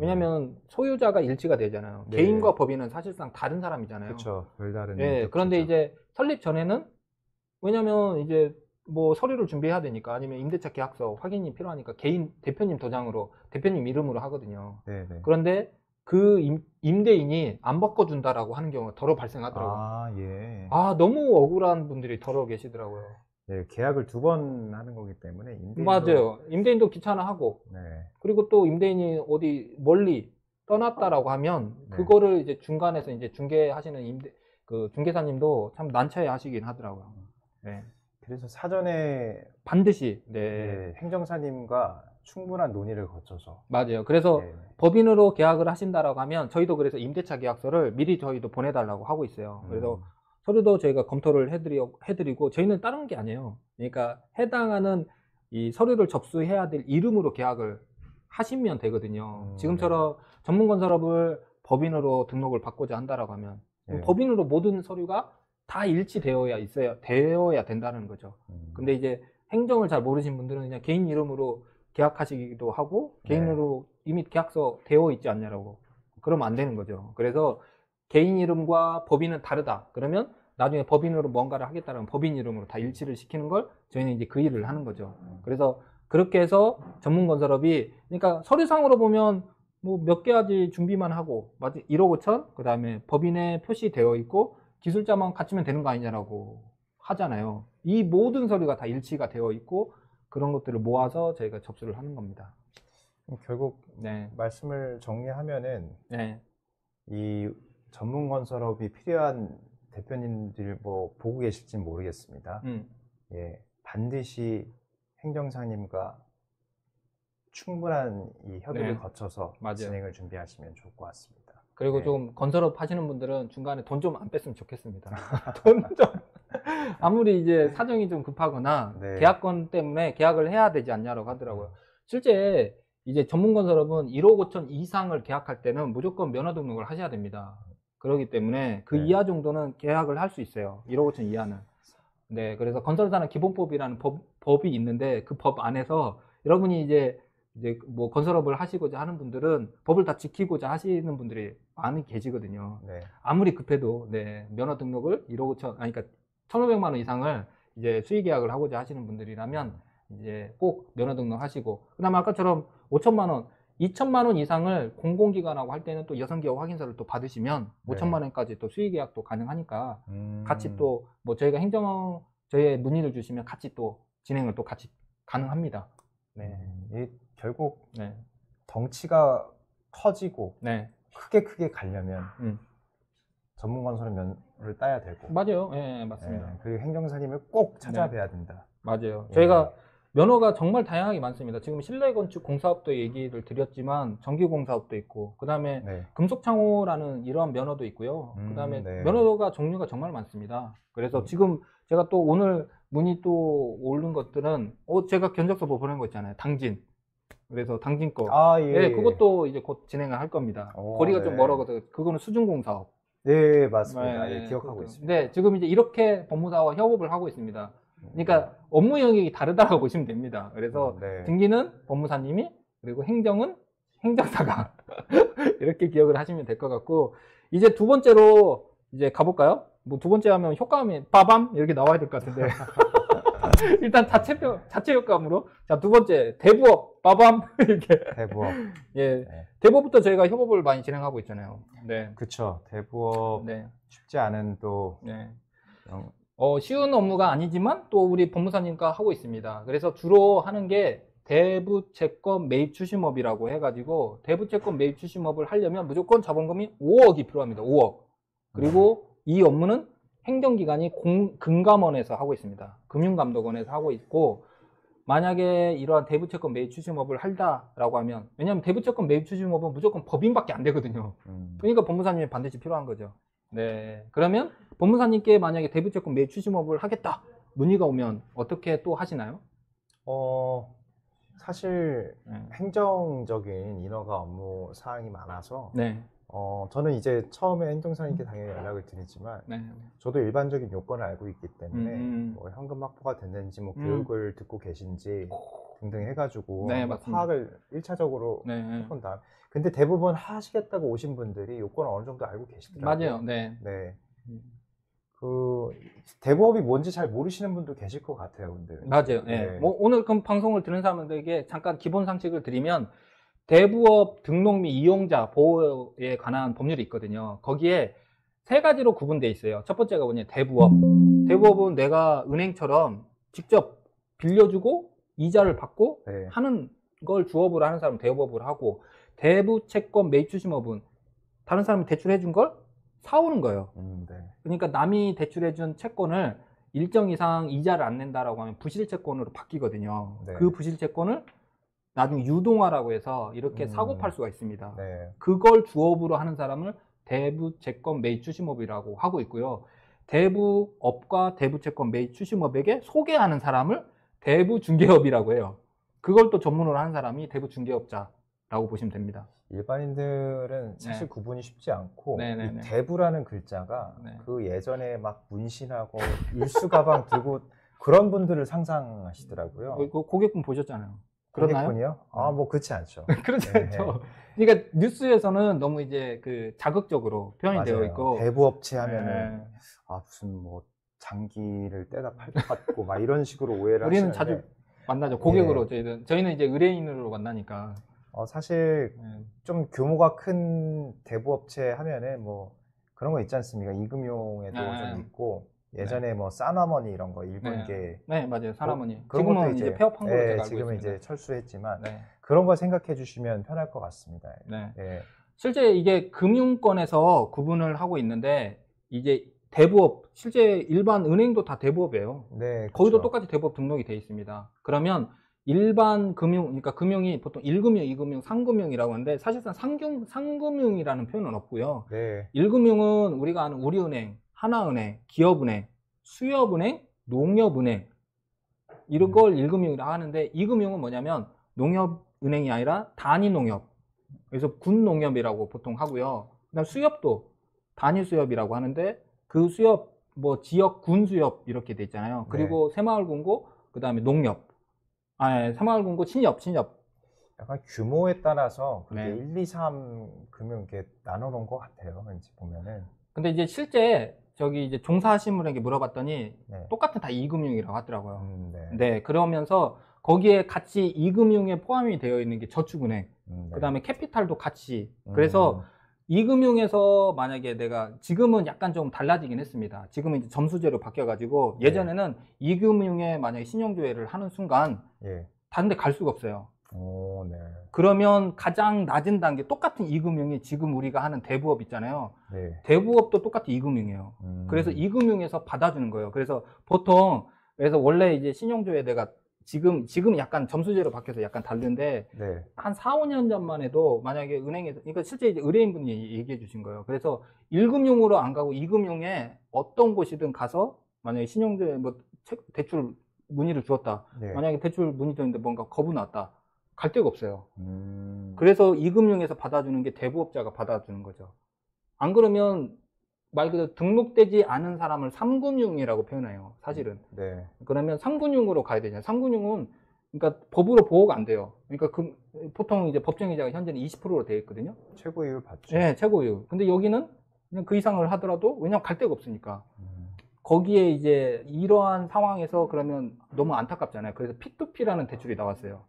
[SPEAKER 2] 왜냐면 소유자가 일치가 되잖아요.
[SPEAKER 1] 네.
[SPEAKER 2] 개인과 법인은 사실상 다른 사람이잖아요.
[SPEAKER 1] 그렇죠. 별다른.
[SPEAKER 2] 예, 그런데
[SPEAKER 1] 격차죠.
[SPEAKER 2] 이제 설립 전에는, 왜냐면 이제 뭐 서류를 준비해야 되니까, 아니면 임대차 계약서 확인이 필요하니까 개인 대표님 도장으로, 대표님 이름으로 하거든요.
[SPEAKER 1] 네, 네.
[SPEAKER 2] 그런데 그 임대인이 안 바꿔준다라고 하는 경우가 더러 발생하더라고요.
[SPEAKER 1] 아, 예.
[SPEAKER 2] 너무 억울한 분들이 더러 계시더라고요.
[SPEAKER 1] 네, 계약을 2번 하는 거기 때문에 임대인도.
[SPEAKER 2] 맞아요. 임대인도 귀찮아하고,
[SPEAKER 1] 네.
[SPEAKER 2] 그리고 또 임대인이 어디 멀리 떠났다라고 하면
[SPEAKER 1] 네.
[SPEAKER 2] 그거를 이제 중간에서 이제 중개하시는 그 중개사님도 참 난처해 하시긴 하더라고요. 네.
[SPEAKER 1] 그래서 사전에
[SPEAKER 2] 반드시,
[SPEAKER 1] 네, 행정사님과 충분한 논의를 거쳐서.
[SPEAKER 2] 맞아요. 그래서
[SPEAKER 1] 네.
[SPEAKER 2] 법인으로 계약을 하신다라고 하면 저희도 그래서 임대차 계약서를 미리 저희도 보내달라고 하고 있어요. 그래서 서류도 저희가 검토를 해드리고, 저희는 다른 게 아니에요. 그러니까 해당하는 이 서류를 접수해야 될 이름으로 계약을 하시면 되거든요. 지금처럼 전문건설업을 법인으로 등록을 받고자 한다라고 하면
[SPEAKER 1] 네.
[SPEAKER 2] 법인으로 모든 서류가 다 되어야 된다는 거죠. 근데 이제 행정을 잘 모르신 분들은 그냥 개인 이름으로 계약하시기도 하고, 개인으로 이미 계약서 되어 있지 않냐라고, 그러면 안 되는 거죠. 그래서 개인 이름과 법인은 다르다 그러면 나중에 법인으로 뭔가를 하겠다면 법인 이름으로 다 일치를 시키는 걸 저희는 이제 그 일을 하는 거죠. 그래서 그렇게 해서 전문건설업이, 그러니까 서류상으로 보면 뭐 몇 개까지 준비만 하고 1억 5천, 그 다음에 법인에 표시되어 있고 기술자만 갖추면 되는 거 아니냐라고 하잖아요. 이 모든 서류가 다 일치가 되어 있고 그런 것들을 모아서 저희가 접수를 하는 겁니다.
[SPEAKER 1] 결국
[SPEAKER 2] 네,
[SPEAKER 1] 말씀을 정리하면은
[SPEAKER 2] 네,
[SPEAKER 1] 이 전문건설업이 필요한 대표님들 뭐 보고 계실지는 모르겠습니다. 예, 반드시 행정사님과 충분한 이 협의를
[SPEAKER 2] 네.
[SPEAKER 1] 거쳐서
[SPEAKER 2] 맞아요.
[SPEAKER 1] 진행을 준비하시면 좋을 것 같습니다.
[SPEAKER 2] 그리고
[SPEAKER 1] 네.
[SPEAKER 2] 좀 건설업 하시는 분들은 중간에 돈 좀 안 뺐으면 좋겠습니다. 돈 좀, 아무리 이제 사정이 좀 급하거나
[SPEAKER 1] 네.
[SPEAKER 2] 계약권 때문에 계약을 해야 되지 않냐라고 하더라고요. 실제 이제 전문건설업은 1억 5천 이상을 계약할 때는 무조건 면허 등록을 하셔야 됩니다. 그렇기 때문에 그
[SPEAKER 1] 네.
[SPEAKER 2] 이하 정도는 계약을 할 수 있어요. 1억 5천 이하는. 네, 그래서 건설사는 기본법이라는 법이 있는데 그 법 안에서 여러분이 이제 이제 뭐 건설업을 하시고자 하는 분들은 법을 다 지키고자 하시는 분들이 많이 계시거든요.
[SPEAKER 1] 네.
[SPEAKER 2] 아무리 급해도 네, 면허 등록을 1억 5천, 아니 그러니까 1,500만 원 이상을 이제 수의 계약을 하고자 하시는 분들이라면 이제 꼭 면허 등록하시고, 그다음에 아까처럼 5천만 원, 2천만 원 이상을 공공기관하고 할 때는 또 여성기업 확인서를 또 받으시면
[SPEAKER 1] 네.
[SPEAKER 2] 5천만 원까지 또 수의 계약도 가능하니까 같이 또 뭐 저희가 저희의 문의를 주시면 같이 또 진행을 또 같이 가능합니다. 네.
[SPEAKER 1] 이 결국
[SPEAKER 2] 네.
[SPEAKER 1] 덩치가 커지고
[SPEAKER 2] 네.
[SPEAKER 1] 크게 가려면 전문 건설은 면허를 따야 되고
[SPEAKER 2] 맞아요. 예, 맞습니다.
[SPEAKER 1] 네. 그리고 행정사님을 꼭 찾아뵈야 된다.
[SPEAKER 2] 맞아요.
[SPEAKER 1] 예.
[SPEAKER 2] 저희가 면허가 정말 다양하게 많습니다. 지금 실내 건축 공사업도 얘기를 드렸지만 전기 공사업도 있고, 그다음에
[SPEAKER 1] 네.
[SPEAKER 2] 금속창호라는 이러한 면허도 있고요. 그다음에
[SPEAKER 1] 네.
[SPEAKER 2] 면허가 종류가 정말 많습니다. 그래서 지금 제가 또 오늘 문의 또 오른 것들은 제가 견적서 뭐 보낸 거 있잖아요. 당진. 그래서 당진 거.
[SPEAKER 1] 아, 예.
[SPEAKER 2] 네, 그것도 이제 곧 진행을 할 겁니다. 거리가
[SPEAKER 1] 네.
[SPEAKER 2] 좀 멀어서 그거는 수중 공사업.
[SPEAKER 1] 네, 맞습니다.
[SPEAKER 2] 네,
[SPEAKER 1] 예, 기억하고
[SPEAKER 2] 그것도.
[SPEAKER 1] 있습니다.
[SPEAKER 2] 네, 지금 이제 이렇게 법무사와 협업을 하고 있습니다. 그러니까 업무 영역이 다르다고 보시면 됩니다. 그래서
[SPEAKER 1] 네.
[SPEAKER 2] 등기는 법무사님이, 그리고 행정은 행정사가 이렇게 기억을 하시면 될 것 같고, 이제 두 번째로 이제 가볼까요? 뭐 두 번째 하면 효과음이 빠밤 이렇게 나와야 될 것 같은데 일단 자체 효과음으로, 자, 두 번째 대부업 빠밤 이렇게.
[SPEAKER 1] 대부업.
[SPEAKER 2] 예,
[SPEAKER 1] 네.
[SPEAKER 2] 대부업부터 저희가 협업을 많이 진행하고 있잖아요. 네.
[SPEAKER 1] 그쵸. 대부업
[SPEAKER 2] 네.
[SPEAKER 1] 쉽지 않은 또
[SPEAKER 2] 네.
[SPEAKER 1] 영-
[SPEAKER 2] 쉬운 업무가 아니지만 또 우리 법무사님과 하고 있습니다. 그래서 주로 하는 게 대부채권 매입 추심업이라고 해가지고, 대부채권 매입 추심업을 하려면 무조건 자본금이 5억이 필요합니다. 5억. 그리고 이 업무는 행정기관이 금감원에서 하고 있습니다. 금융감독원에서 하고 있고, 만약에 이러한 대부채권 매입 추심업을 한다라고 하면, 왜냐하면 대부채권 매입 추심업은 무조건 법인밖에 안 되거든요. 그러니까 법무사님이 반드시 필요한 거죠. 네. 그러면 법무사님께 만약에 대부채권 매입 추심업을 하겠다 문의가 오면 어떻게 또 하시나요?
[SPEAKER 1] 사실
[SPEAKER 2] 네.
[SPEAKER 1] 행정적인 인허가 업무 사항이 많아서
[SPEAKER 2] 네.
[SPEAKER 1] 저는 이제 처음에 행정사님께 당연히 연락을 드리지만
[SPEAKER 2] 네.
[SPEAKER 1] 저도 일반적인 요건을 알고 있기 때문에
[SPEAKER 2] 음.
[SPEAKER 1] 뭐 현금 확보가 됐는지 뭐 교육을 듣고 계신지 등등 해가지고
[SPEAKER 2] 네,
[SPEAKER 1] 한번
[SPEAKER 2] 맞습니다.
[SPEAKER 1] 파악을 1차적으로
[SPEAKER 2] 네.
[SPEAKER 1] 해본 다음, 근데 대부분 하시겠다고 오신 분들이 요건을 어느 정도 알고 계시더라고요.
[SPEAKER 2] 맞아요. 네.
[SPEAKER 1] 네. 그 대부업이 뭔지 잘 모르시는 분도 계실 것 같아요, 근데.
[SPEAKER 2] 맞아요. 네.
[SPEAKER 1] 네.
[SPEAKER 2] 뭐 오늘 그럼 방송을 듣는 사람들에게 잠깐 기본 상식을 드리면, 대부업 등록 및 이용자 보호에 관한 법률이 있거든요. 거기에 세 가지로 구분되어 있어요. 첫 번째가 뭐냐, 대부업. 대부업은 내가 은행처럼 직접 빌려주고 이자를 받고
[SPEAKER 1] 네.
[SPEAKER 2] 하는 걸 주업으로 하는 사람은 대부업을 하고, 대부채권 매입 추심업은 다른 사람이 대출해준 걸 사오는 거예요.
[SPEAKER 1] 네.
[SPEAKER 2] 그러니까 남이 대출해준 채권을 일정 이상 이자를 안 낸다라고 하면 부실채권으로 바뀌거든요.
[SPEAKER 1] 네.
[SPEAKER 2] 그 부실채권을 나중에 유동화라고 해서 이렇게 사고 팔 수가 있습니다.
[SPEAKER 1] 네.
[SPEAKER 2] 그걸 주업으로 하는 사람을 대부채권 매입 추심업이라고 하고 있고요. 대부업과 대부채권 매입 추심업에게 소개하는 사람을 대부중개업이라고 해요. 그걸 또 전문으로 하는 사람이 대부중개업자라고 보시면 됩니다.
[SPEAKER 1] 일반인들은 사실
[SPEAKER 2] 네.
[SPEAKER 1] 구분이 쉽지 않고
[SPEAKER 2] 네네네.
[SPEAKER 1] 이 대부라는 글자가
[SPEAKER 2] 네.
[SPEAKER 1] 그 예전에 막 문신하고 일수 가방 들고 그런 분들을 상상하시더라고요.
[SPEAKER 2] 그 고객분 보셨잖아요. 그렇나요?
[SPEAKER 1] 고객분이요? 뭐 그렇지 않죠.
[SPEAKER 2] 그렇지
[SPEAKER 1] 네,
[SPEAKER 2] 않죠. 그러니까 뉴스에서는 너무 이제 그 자극적으로 표현이 되어
[SPEAKER 1] 맞아요.
[SPEAKER 2] 있고,
[SPEAKER 1] 대부업체 하면은
[SPEAKER 2] 네.
[SPEAKER 1] 무슨 뭐 장기를 떼다 팔 것 같고 막 이런 식으로 오해를
[SPEAKER 2] 우리는
[SPEAKER 1] 하시는데
[SPEAKER 2] 자주 만나죠. 고객으로.
[SPEAKER 1] 네.
[SPEAKER 2] 저희는 이제 의뢰인으로 만나니까.
[SPEAKER 1] 사실
[SPEAKER 2] 네.
[SPEAKER 1] 좀 규모가 큰 대부업체 하면은 뭐 그런 거 있지 않습니까? 이금융에도
[SPEAKER 2] 네.
[SPEAKER 1] 좀 있고 예전에 뭐 싸나머니 이런 거 일본계
[SPEAKER 2] 네, 맞아요. 사나머니.
[SPEAKER 1] 그런
[SPEAKER 2] 지금은
[SPEAKER 1] 것도
[SPEAKER 2] 이제 폐업한 걸로 제가 알고
[SPEAKER 1] 지금은
[SPEAKER 2] 있습니다.
[SPEAKER 1] 이제 철수했지만
[SPEAKER 2] 네.
[SPEAKER 1] 그런 거 생각해 주시면 편할 것 같습니다.
[SPEAKER 2] 네.
[SPEAKER 1] 예.
[SPEAKER 2] 실제 이게 금융권에서 구분을 하고 있는데, 이제 대부업, 실제 일반 은행도 다 대부업이에요.
[SPEAKER 1] 네,
[SPEAKER 2] 거기도
[SPEAKER 1] 그쵸.
[SPEAKER 2] 똑같이 대부업 등록이 돼 있습니다. 그러면 일반 금융, 그러니까 금융이 보통 1금융, 2금융, 3금융이라고 하는데, 사실상 상금융이라는 표현은 없고요.
[SPEAKER 1] 네.
[SPEAKER 2] 1금융은 우리가 아는 우리은행, 하나은행, 기업은행, 수협은행, 농협은행, 이런 걸 1금융이라고 하는데, 2금융은 뭐냐면 농협은행이 아니라 단위농협, 그래서 군농협이라고 보통 하고요. 그다음 수협도 단위수협이라고 하는데, 그 수협 뭐 지역 군수협 이렇게 돼 있잖아요. 그리고 새마을금고, 그다음에 농협, 새마을금고 신협.
[SPEAKER 1] 약간 규모에 따라서 그게
[SPEAKER 2] 네.
[SPEAKER 1] 1, 2, 3 금융 이렇게 나눠 놓은 것 같아요. 왠지 보면은.
[SPEAKER 2] 근데 이제 실제 저기 이제 종사하신 분에게 물어봤더니
[SPEAKER 1] 네.
[SPEAKER 2] 똑같은 다 이금융이라고 하더라고요.
[SPEAKER 1] 네.
[SPEAKER 2] 네, 그러면서 거기에 같이 이금융에 포함이 되어 있는 게 저축은행,
[SPEAKER 1] 네.
[SPEAKER 2] 그다음에 캐피탈도 같이. 그래서 이금융에서 만약에 내가 지금은 약간 좀 달라지긴 했습니다. 지금은 이제 점수제로 바뀌어가지고 예전에는 이금융에 만약에 신용조회를 하는 순간
[SPEAKER 1] 예.
[SPEAKER 2] 다른 데 갈 수가 없어요.
[SPEAKER 1] 오, 네.
[SPEAKER 2] 그러면 가장 낮은 단계 똑같은 이금융이 지금 우리가 하는 대부업 있잖아요.
[SPEAKER 1] 네.
[SPEAKER 2] 대부업도 똑같은 이금융이에요. 그래서 이금융에서 받아주는 거예요. 그래서 보통 그래서 원래 이제 신용조회 내가 지금 약간 점수제로 바뀌어서 약간 다른데
[SPEAKER 1] 네.
[SPEAKER 2] 한 4, 5년 전만 해도 만약에 은행에서 그러니까 실제 이제 의뢰인분이 얘기해 주신 거예요. 그래서 1금융으로 안 가고 2금융에 어떤 곳이든 가서 만약에 신용조회 뭐 대출 문의를 주었다.
[SPEAKER 1] 네.
[SPEAKER 2] 만약에 대출 문의 줬는데 뭔가 거부 나왔다. 갈 데가 없어요.
[SPEAKER 1] 음.
[SPEAKER 2] 그래서 이금융에서 받아주는 게 대부업자가 받아주는 거죠. 안 그러면 말 그대로 등록되지 않은 사람을 3금융이라고 표현해요. 사실은.
[SPEAKER 1] 네.
[SPEAKER 2] 그러면 3금융으로 가야 되잖아요. 3금융은 그러니까 법으로 보호가 안 돼요. 그러니까 보통 이제 법정이자가 현재는 20%로 되어 있거든요.
[SPEAKER 1] 최고이율 받죠.
[SPEAKER 2] 네, 최고이율. 근데 여기는 그냥 그 이상을 하더라도 왜냐면 갈 데가 없으니까. 거기에 이제 이러한 상황에서 그러면 너무 안타깝잖아요. 그래서 P2P라는 대출이 나왔어요.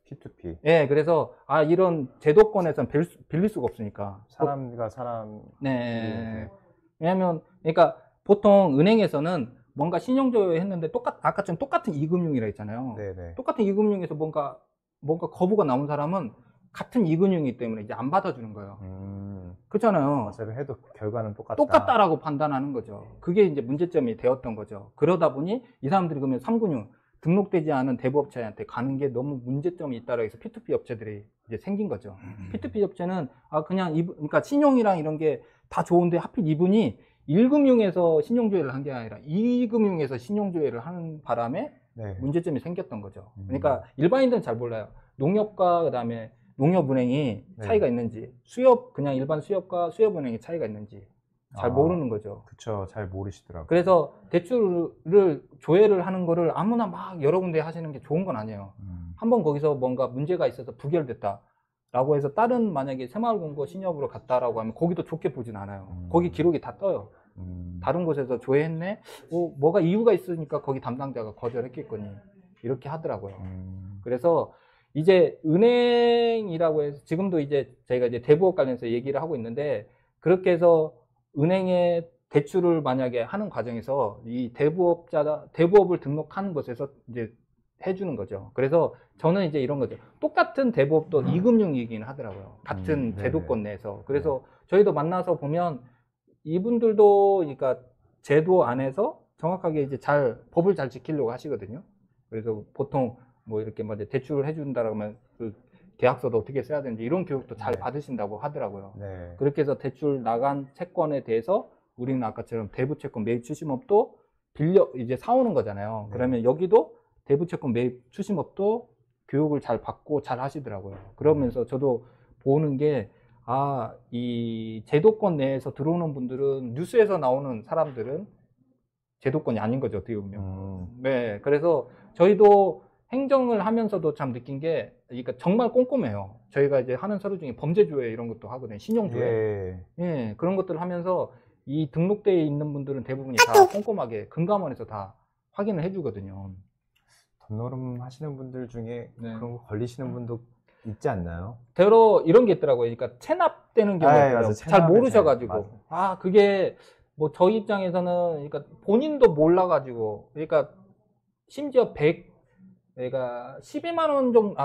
[SPEAKER 1] P2P.
[SPEAKER 2] 예, 그래서 이런 제도권에서는 빌릴 수가 없으니까.
[SPEAKER 1] 사람과 사람.
[SPEAKER 2] 네. 왜냐면 그러니까 보통 은행에서는 뭔가 신용조회 했는데 아까처럼 똑같은 이금융이라 했잖아요.
[SPEAKER 1] 네네.
[SPEAKER 2] 똑같은 이금융에서 뭔가 거부가 나온 사람은 같은 이금융이기 때문에 이제 안 받아주는 거예요. 그렇잖아요.
[SPEAKER 1] 어차피 해도 결과는 똑같다.
[SPEAKER 2] 똑같다라고 판단하는 거죠. 그게 이제 문제점이 되었던 거죠. 그러다 보니 이 사람들이 그러면 3금융 등록되지 않은 대부업체한테 가는 게 너무 문제점이 있다라 해서 P2P 업체들이 이제 생긴 거죠. P2P 업체는 그냥 그러니까 신용이랑 이런 게 다 좋은데 하필 이분이 1금융에서 신용조회를 한 게 아니라 2금융에서 신용조회를 하는 바람에
[SPEAKER 1] 네.
[SPEAKER 2] 문제점이 생겼던 거죠. 그러니까 일반인들은 잘 몰라요. 농협과 그다음에 농협은행이 차이가 있는지, 그냥 일반 수협과 수협은행이 차이가 있는지 잘 모르는 거죠.
[SPEAKER 1] 그쵸. 잘 모르시더라고요.
[SPEAKER 2] 그래서 대출을 조회를 하는 거를 아무나 막 여러 군데 하시는 게 좋은 건 아니에요. 한번 거기서 뭔가 문제가 있어서 부결됐다 라고 해서 다른 만약에 새마을금고 신협으로 갔다라고 하면 거기도 좋게 보진 않아요. 거기 기록이 다 떠요. 다른 곳에서 조회했네? 뭐가 이유가 있으니까 거기 담당자가 거절했겠거니. 이렇게 하더라고요. 그래서 이제 은행이라고 해서 지금도 이제 저희가 이제 대부업 관련해서 얘기를 하고 있는데 그렇게 해서 은행에 대출을 만약에 하는 과정에서 이 대부업을 등록하는 곳에서 이제 해주는 거죠. 그래서 저는 이제 이런 거죠. 똑같은 대부업도 이금융이긴 하더라고요. 같은 제도권 내에서. 그래서 저희도 만나서 보면 이분들도 그러니까 제도 안에서 정확하게 이제 법을 잘 지키려고 하시거든요. 그래서 보통 뭐 이렇게 뭐 대출을 해준다라고 하면 그 계약서도 어떻게 써야 되는지 이런 교육도 잘 받으신다고 하더라고요.
[SPEAKER 1] 네.
[SPEAKER 2] 그렇게 해서 대출 나간 채권에 대해서 우리는 아까처럼 대부채권 매입 추심업도 이제 사오는 거잖아요.
[SPEAKER 1] 네.
[SPEAKER 2] 그러면 여기도 대부채권 매입 추심업도 교육을 잘 받고 잘 하시더라고요. 그러면서 저도 보는 게 이 제도권 내에서 들어오는 분들은 뉴스에서 나오는 사람들은 제도권이 아닌 거죠, 어떻게 보면. 네, 그래서 저희도 행정을 하면서도 참 느낀 게, 그러니까 정말 꼼꼼해요. 저희가 이제 하는 서류 중에 범죄조회 이런 것도 하거든요. 신용조회. 예, 그런 것들을 하면서 이 등록되어 있는 분들은 대부분이 다 꼼꼼하게 금감원에서 다 확인을 해주거든요.
[SPEAKER 1] 덤노름 하시는 분들 중에
[SPEAKER 2] 네.
[SPEAKER 1] 그런 거 걸리시는 분도 있지 않나요?
[SPEAKER 2] 대로 이런 게 있더라고요. 그러니까 체납되는 경우가 있어요. 잘 모르셔가지고. 그게 뭐 저희 입장에서는 그러니까 본인도 몰라가지고, 그러니까 심지어 그러니까 12만 원 정도,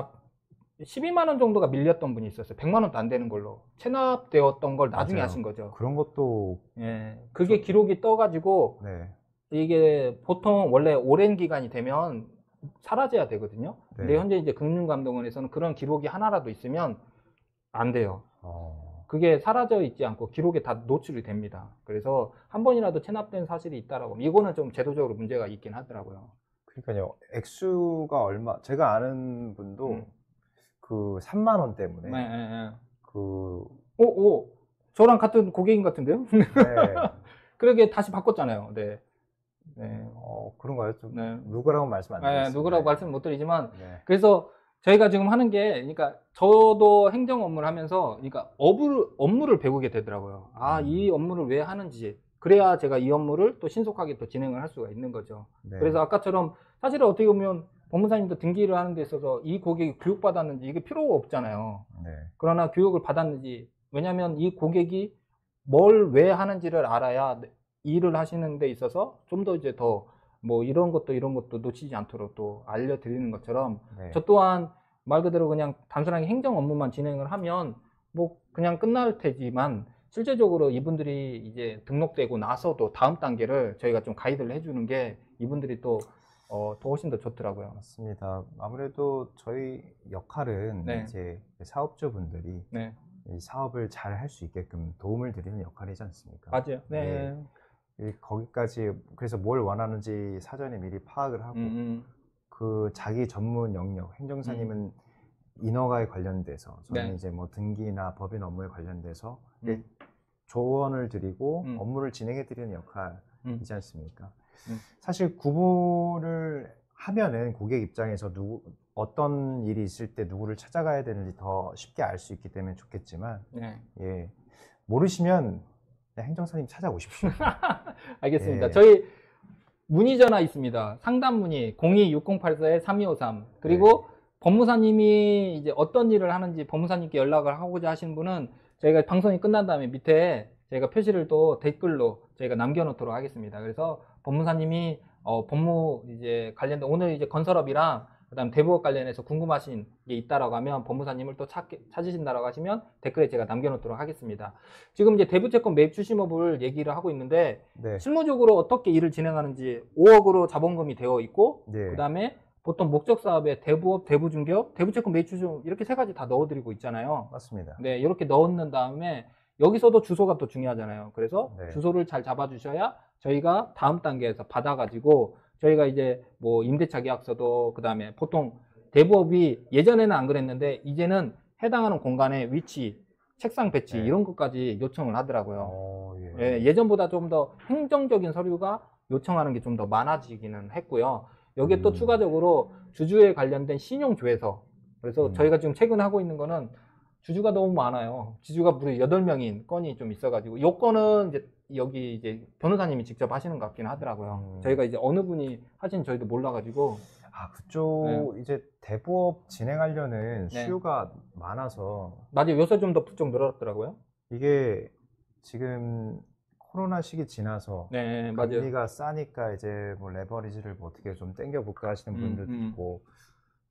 [SPEAKER 2] 12만 원 정도가 밀렸던 분이 있었어요. 100만 원도 안 되는 걸로 체납되었던 걸 나중에
[SPEAKER 1] 맞아요.
[SPEAKER 2] 하신 거죠.
[SPEAKER 1] 그런 것도
[SPEAKER 2] 예, 그게 기록이 떠가지고
[SPEAKER 1] 네.
[SPEAKER 2] 이게 보통 원래 오랜 기간이 되면 사라져야 되거든요.
[SPEAKER 1] 네.
[SPEAKER 2] 근데 현재 이제 금융감독원에서는 그런 기록이 하나라도 있으면 안 돼요. 그게 사라져 있지 않고 기록에 다 노출이 됩니다. 그래서 한 번이라도 체납된 사실이 있다라고 하면 이거는 좀 제도적으로 문제가 있긴 하더라고요.
[SPEAKER 1] 그러니까요. 액수가 제가 아는 분도 그 3만 원 때문에
[SPEAKER 2] 네.
[SPEAKER 1] 그
[SPEAKER 2] 저랑 같은 고객인 같은데요?
[SPEAKER 1] 네.
[SPEAKER 2] 그러게 다시 바꿨잖아요. 네.
[SPEAKER 1] 그런가요? 좀
[SPEAKER 2] 네.
[SPEAKER 1] 누구라고 말씀 안 드리겠습니다.
[SPEAKER 2] 누구라고 말씀 못 드리지만
[SPEAKER 1] 네.
[SPEAKER 2] 그래서 저희가 지금 하는 게, 그러니까 저도 행정 업무를 하면서, 그러니까 업무를 배우게 되더라고요. 아, 이 업무를 왜 하는지. 그래야 제가 이 업무를 또 신속하게 또 진행을 할 수가 있는 거죠.
[SPEAKER 1] 네.
[SPEAKER 2] 그래서 아까처럼 사실은 어떻게 보면 법무사님도 등기를 하는 데 있어서 이 고객이 교육받았는지 이게 필요가 없잖아요.
[SPEAKER 1] 네.
[SPEAKER 2] 그러나 교육을 받았는지, 왜냐하면 이 고객이 뭘 왜 하는지를 알아야 일을 하시는 데 있어서 좀 더 이제 더 뭐 이런 것도 놓치지 않도록 또 알려드리는 것처럼
[SPEAKER 1] 네.
[SPEAKER 2] 저 또한 말 그대로 그냥 단순하게 행정 업무만 진행을 하면 뭐 그냥 끝날 테지만 실제적으로 이분들이 이제 등록되고 나서도 다음 단계를 저희가 좀 가이드를 해주는 게 이분들이 또 훨씬 더 좋더라고요.
[SPEAKER 1] 맞습니다. 아무래도 저희 역할은
[SPEAKER 2] 네.
[SPEAKER 1] 이제 사업주분들이
[SPEAKER 2] 네,
[SPEAKER 1] 이 사업을 잘 할 수 있게끔 도움을 드리는 역할이지 않습니까?
[SPEAKER 2] 맞아요. 네.
[SPEAKER 1] 거기까지 그래서 뭘 원하는지 사전에 미리 파악을 하고 그 자기 전문 영역, 행정사님은 인허가에 관련돼서 저는
[SPEAKER 2] 네.
[SPEAKER 1] 이제 뭐 등기나 법인 업무에 관련돼서 조언을 드리고 업무를 진행해 드리는 역할이지 않습니까? 사실 구분을 하면은 고객 입장에서 어떤 일이 있을 때 누구를 찾아가야 되는지 더 쉽게 알 수 있기 때문에 좋겠지만
[SPEAKER 2] 네.
[SPEAKER 1] 예, 모르시면 그냥 행정사님 찾아오십시오.
[SPEAKER 2] 알겠습니다.
[SPEAKER 1] 예.
[SPEAKER 2] 저희 문의 전화 있습니다. 상담 문의 02-6084-3253. 그리고 법무사님이 이제 어떤 일을 하는지 법무사님께 연락을 하고자 하시는 분은 저희가 방송이 끝난 다음에 밑에 저희가 표시를 또 댓글로 저희가 남겨놓도록 하겠습니다. 그래서 법무사님이 법무 이제 관련된 오늘 이제 건설업이랑 그다음 대부업 관련해서 궁금하신 게 있다라고 하면 법무사님을 또 찾으신다라고 하시면 댓글에 제가 남겨놓도록 하겠습니다. 지금 이제 대부채권 매입 출시업을 얘기를 하고 있는데
[SPEAKER 1] 네.
[SPEAKER 2] 실무적으로 어떻게 일을 진행하는지 5억으로 자본금이 되어 있고
[SPEAKER 1] 네.
[SPEAKER 2] 그다음에 보통 목적 사업에 대부업, 대부중개업, 대부채권 매입 출시업 이렇게 세 가지 다 넣어드리고 있잖아요.
[SPEAKER 1] 맞습니다.
[SPEAKER 2] 네, 이렇게 넣는 다음에 여기서도 주소가 또 중요하잖아요. 그래서
[SPEAKER 1] 네.
[SPEAKER 2] 주소를 잘 잡아주셔야 저희가 다음 단계에서 받아가지고 저희가 이제 뭐 임대차 계약서도 그다음에 보통 대부업이 예전에는 안 그랬는데 이제는 해당하는 공간의 위치, 책상 배치
[SPEAKER 1] 네.
[SPEAKER 2] 이런 것까지 요청을 하더라고요.
[SPEAKER 1] 예.
[SPEAKER 2] 예, 예전보다 좀 더 행정적인 서류가 요청하는 게 좀 더 많아지기는 했고요. 여기에 또 추가적으로 주주에 관련된 신용조회서. 그래서 저희가 지금 최근에 하고 있는 거는 주주가 너무 많아요. 주주가 무려 8명인 건이 좀 있어가지고 요 건은 이제 여기 이제 변호사님이 직접 하시는 것 같긴 하더라고요. 저희가 이제 어느 분이 하신 저희도 몰라가지고.
[SPEAKER 1] 아, 그쪽 이제 대부업 진행하려는
[SPEAKER 2] 네.
[SPEAKER 1] 수요가 많아서
[SPEAKER 2] 맞아요. 요새 좀 더 부쩍 늘었더라고요.
[SPEAKER 1] 이게 지금 코로나 시기 지나서
[SPEAKER 2] 네, 맞아요.
[SPEAKER 1] 금리가 싸니까 이제 뭐 레버리지를 뭐 어떻게 좀 땡겨볼까 하시는 분들도 있고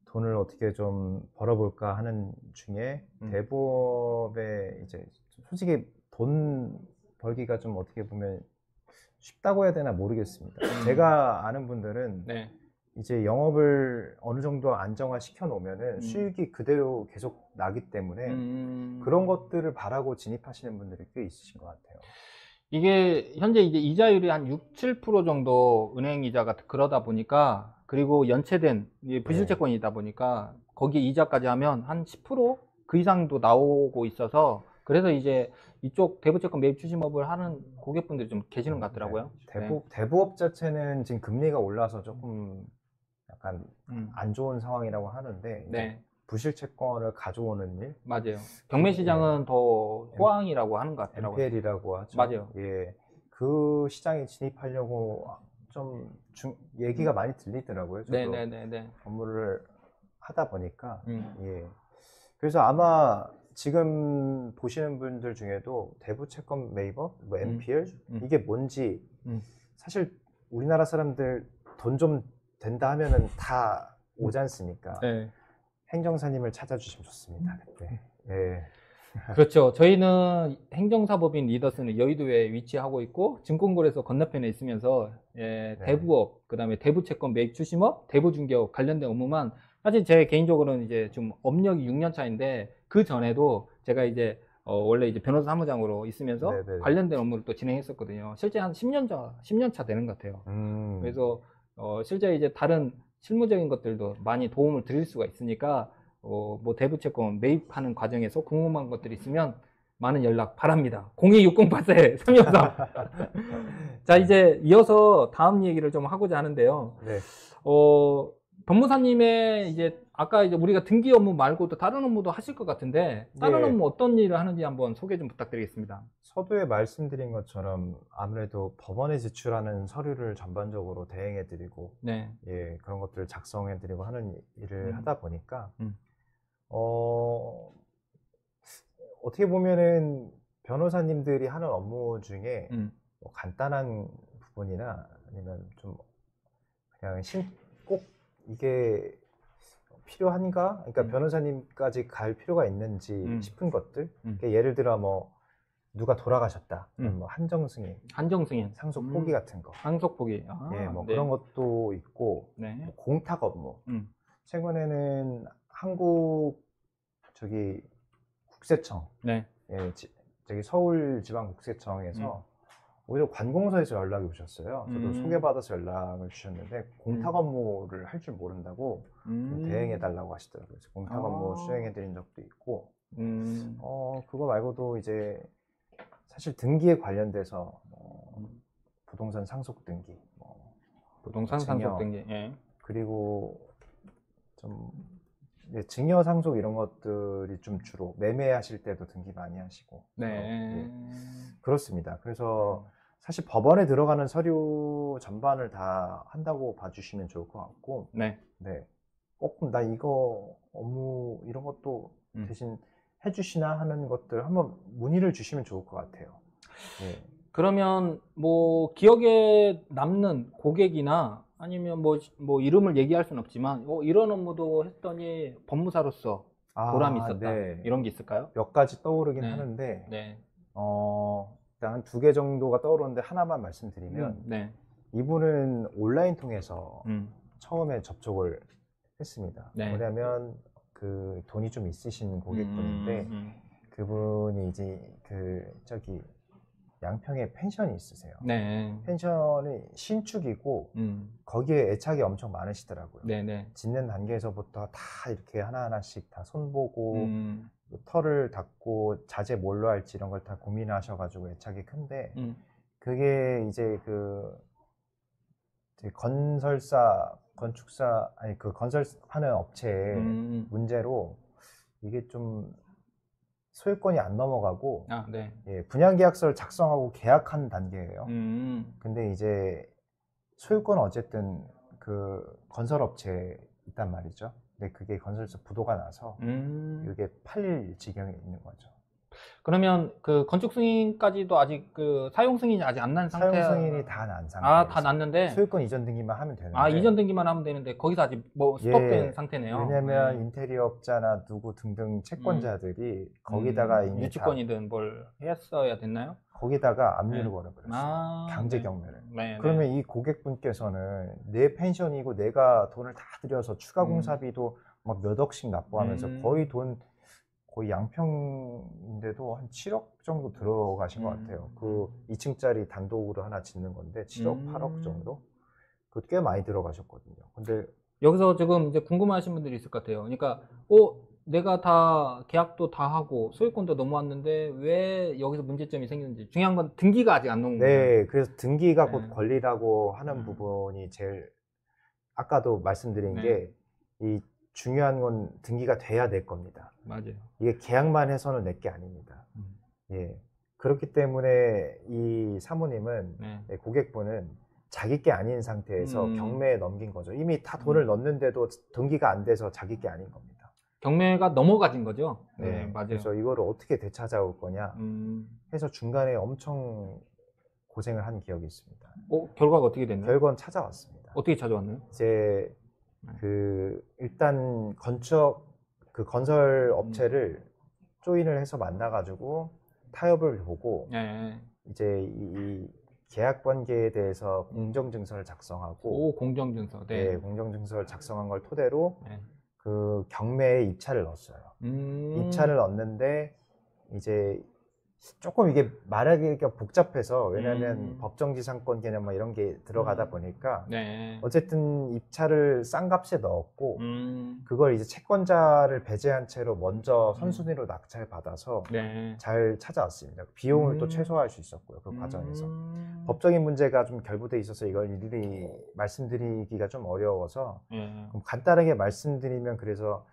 [SPEAKER 1] 돈을 어떻게 좀 벌어볼까 하는 중에 대부업에 이제 솔직히 돈 벌기가 좀 어떻게 보면 쉽다고 해야 되나 모르겠습니다. 제가 아는 분들은
[SPEAKER 2] 네.
[SPEAKER 1] 이제 영업을 어느 정도 안정화 시켜 놓으면은 수익이 그대로 계속 나기 때문에 그런 것들을 바라고 진입하시는 분들이 꽤 있으신 것 같아요.
[SPEAKER 2] 이게 현재 이제 이자율이 한 6, 7% 정도 은행 이자가 그러다 보니까 그리고 연체된 부실채권이다 보니까 거기에 이자까지 하면 한 10% 그 이상도 나오고 있어서 그래서 이제 이쪽 대부채권 매입 추심업을 하는 고객분들이 좀 계시는 것 같더라고요.
[SPEAKER 1] 대부업 자체는 지금 금리가 올라서 조금 약간 안 좋은 상황이라고 하는데
[SPEAKER 2] 네.
[SPEAKER 1] 부실채권을 가져오는 일
[SPEAKER 2] 맞아요. 경매시장은 더 호황이라고 하는 것 같더라고요.
[SPEAKER 1] MPL이라고 하죠.
[SPEAKER 2] 맞아요.
[SPEAKER 1] 예, 그 시장에 진입하려고 좀 얘기가 많이 들리더라고요. 저도
[SPEAKER 2] 네네네.
[SPEAKER 1] 업무를 하다 보니까 예. 그래서 아마 지금 보시는 분들 중에도 대부채권 매입업, 뭐 MPL 이게 뭔지 사실 우리나라 사람들 돈 좀 된다 하면은 다 오지 않습니까?
[SPEAKER 2] 네.
[SPEAKER 1] 행정사님을 찾아주시면 좋습니다. 그때. 예.
[SPEAKER 2] 그렇죠. 저희는 행정사법인 리더스는 여의도에 위치하고 있고 증권거래소 건너편에 있으면서 대부업, 그다음에 대부채권 매입 추심업, 대부중개업 관련된 업무만 사실 제 개인적으로는 이제 좀 업력이 6년 차인데 그 전에도 제가 이제 원래 이제 변호사 사무장으로 있으면서 관련된 업무를 또 진행했었거든요. 실제 한 10년 차 되는 것 같아요. 그래서 실제 이제 다른 실무적인 것들도 많이 도움을 드릴 수가 있으니까 뭐 대부채권 매입하는 과정에서 궁금한 것들이 있으면 많은 연락 바랍니다. 02-6084-3253. 자, 이제 이어서 다음 얘기를 좀 하고자 하는데요.
[SPEAKER 1] 네.
[SPEAKER 2] 법무사님의 이제 아까 이제 우리가 등기 업무 말고도 다른 업무도 하실 것 같은데 다른
[SPEAKER 1] 예.
[SPEAKER 2] 업무 어떤 일을 하는지 한번 소개 좀 부탁드리겠습니다.
[SPEAKER 1] 서두에 말씀드린 것처럼 아무래도 법원에 제출하는 서류를 전반적으로 대행해드리고
[SPEAKER 2] 네.
[SPEAKER 1] 예, 그런 것들을 작성해드리고 하는 일을 하다 보니까
[SPEAKER 2] 음.
[SPEAKER 1] 어떻게 보면은 변호사님들이 하는 업무 중에 뭐 간단한 부분이나 아니면 좀 그냥 꼭 이게 필요한가? 그러니까 변호사님까지 갈 필요가 있는지 싶은 것들. 그러니까 예를 들어 뭐 누가 돌아가셨다. 뭐 한정승인, 상속 포기 같은 거.
[SPEAKER 2] 상속 포기. 아,
[SPEAKER 1] 예, 뭐
[SPEAKER 2] 네.
[SPEAKER 1] 그런 것도 있고
[SPEAKER 2] 네.
[SPEAKER 1] 뭐 공탁 업무. 최근에는 한국 저기 국세청,
[SPEAKER 2] 네.
[SPEAKER 1] 예, 저기 서울지방국세청에서 오히려 관공서에서 연락이 오셨어요. 저도 소개받아서 연락을 주셨는데 공탁 업무를 할 줄 모른다고 좀 대행해달라고 하시더라고요. 그래서 공탁 업무 수행해드린 적도 있고, 그거 말고도 이제 사실 등기에 관련돼서 부동산 상속 등기,
[SPEAKER 2] 부동산 상속 등기. 예.
[SPEAKER 1] 그리고 좀 증여 상속 이런 것들이 좀 주로 매매하실 때도 등기 많이 하시고.
[SPEAKER 2] 네.
[SPEAKER 1] 예, 그렇습니다. 그래서 사실 법원에 들어가는 서류 전반을 다 한다고 봐주시면 좋을 것 같고.
[SPEAKER 2] 네.
[SPEAKER 1] 네. 나 이거 업무 이런 것도 대신 해주시나 하는 것들 한번 문의를 주시면 좋을 것 같아요. 네.
[SPEAKER 2] 그러면 뭐 기억에 남는 고객이나 아니면 뭐 이름을 얘기할 수는 없지만 이런 업무도 했더니 법무사로서 보람이 있었다.
[SPEAKER 1] 네.
[SPEAKER 2] 이런 게 있을까요?
[SPEAKER 1] 몇 가지 떠오르긴
[SPEAKER 2] 네.
[SPEAKER 1] 하는데
[SPEAKER 2] 네.
[SPEAKER 1] 일단 한 2개 정도가 떠오르는데 하나만 말씀드리면
[SPEAKER 2] 네.
[SPEAKER 1] 이분은 온라인 통해서 처음에 접촉을 했습니다.
[SPEAKER 2] 네.
[SPEAKER 1] 뭐냐면 그 돈이 좀 있으신 고객분인데 그분이 이제 저기 양평에 펜션이 있으세요.
[SPEAKER 2] 네.
[SPEAKER 1] 펜션이 신축이고 거기에 애착이 엄청 많으시더라고요.
[SPEAKER 2] 네.
[SPEAKER 1] 짓는 단계에서부터 다 이렇게 하나하나씩 다 손보고 털을 닦고 자재 뭘로 할지 이런 걸 다 고민하셔가지고 애착이 큰데 그게 이제 건축사 아니 그 건설하는 업체의 문제로 이게 좀 소유권이 안 넘어가고
[SPEAKER 2] 네.
[SPEAKER 1] 예, 분양계약서를 작성하고 계약한 단계예요. 근데 이제 소유권은 어쨌든 그 건설업체에 있단 말이죠. 근데 그게 건설사 부도가 나서 이게 팔릴 지경에 있는 거죠.
[SPEAKER 2] 그러면 그 건축 승인까지도 아직 그 사용 승인이 아직 안 난 상태.
[SPEAKER 1] 사용 승인이 다 난 상태.
[SPEAKER 2] 다 났는데
[SPEAKER 1] 소유권 이전 등기만 하면 되는데.
[SPEAKER 2] 이전 등기만 하면 되는데 거기서 아직 뭐 스톱된 상태네요.
[SPEAKER 1] 왜냐면 인테리어 업자나 누구 등등 채권자들이 거기다가 이미
[SPEAKER 2] 유치권이든 뭘 했어야 됐나요?
[SPEAKER 1] 거기다가 압류를 걸어버렸어요. 강제 경매를.
[SPEAKER 2] 네.
[SPEAKER 1] 그러면 이 고객분께서는 내 펜션이고 내가 돈을 다 들여서 추가 공사비도 막 몇 억씩 납부하면서 거의 양평인데도 한 7억 정도 들어가신 것 같아요. 그 2층짜리 단독으로 하나 짓는 건데 7억, 8억 정도? 그 꽤 많이 들어가셨거든요. 근데
[SPEAKER 2] 여기서 지금 이제 궁금하신 분들이 있을 것 같아요. 그러니까 내가 다 계약도 다 하고 소유권도 넘어왔는데 왜 여기서 문제점이 생기는지. 중요한 건 등기가 아직 안 나온 거예요.
[SPEAKER 1] 네, 그래서 등기가 곧 권리라고 하는 부분이 제일 아까도 말씀드린 게 이 중요한 건 등기가 돼야 될 겁니다.
[SPEAKER 2] 맞아요.
[SPEAKER 1] 이게 계약만 해서는 낼 게 아닙니다. 예. 그렇기 때문에 이 사모님은 고객분은 자기 게 아닌 상태에서 경매에 넘긴 거죠. 이미 다 돈을 넣었는데도 등기가 안 돼서 자기 게 아닌 겁니다.
[SPEAKER 2] 경매가 넘어가진 거죠.
[SPEAKER 1] 네,
[SPEAKER 2] 맞아요.
[SPEAKER 1] 그래서 이거를 어떻게 되찾아올 거냐 해서 중간에 엄청 고생을 한 기억이 있습니다.
[SPEAKER 2] 결과가 어떻게 됐나요?
[SPEAKER 1] 결과는 찾아왔습니다.
[SPEAKER 2] 어떻게 찾아왔나요?
[SPEAKER 1] 이제 일단 건설 업체를 조인을 해서 만나가지고 타협을 보고 이제 이 계약 관계에 대해서 공정증서를 작성하고
[SPEAKER 2] 공정증서.
[SPEAKER 1] 네, 공정증서를 작성한 걸 토대로 그 경매에 입찰을 넣었어요. 입찰을 넣었는데 이제 조금 이게 말하기가 복잡해서 왜냐하면
[SPEAKER 2] 음.
[SPEAKER 1] 법정지상권 개념 뭐 이런 게 들어가다 보니까
[SPEAKER 2] 네.
[SPEAKER 1] 어쨌든 입찰을 싼 값에 넣었고
[SPEAKER 2] 음.
[SPEAKER 1] 그걸 이제 채권자를 배제한 채로 먼저 선순위로 낙찰 받아서
[SPEAKER 2] 네.
[SPEAKER 1] 잘 찾아왔습니다. 비용을 또 최소화할 수 있었고요. 그 과정에서. 법적인 문제가 좀 결부돼 있어서 이걸 일일이 말씀드리기가 좀 어려워서
[SPEAKER 2] 예.
[SPEAKER 1] 그럼 간단하게 말씀드리면 그래서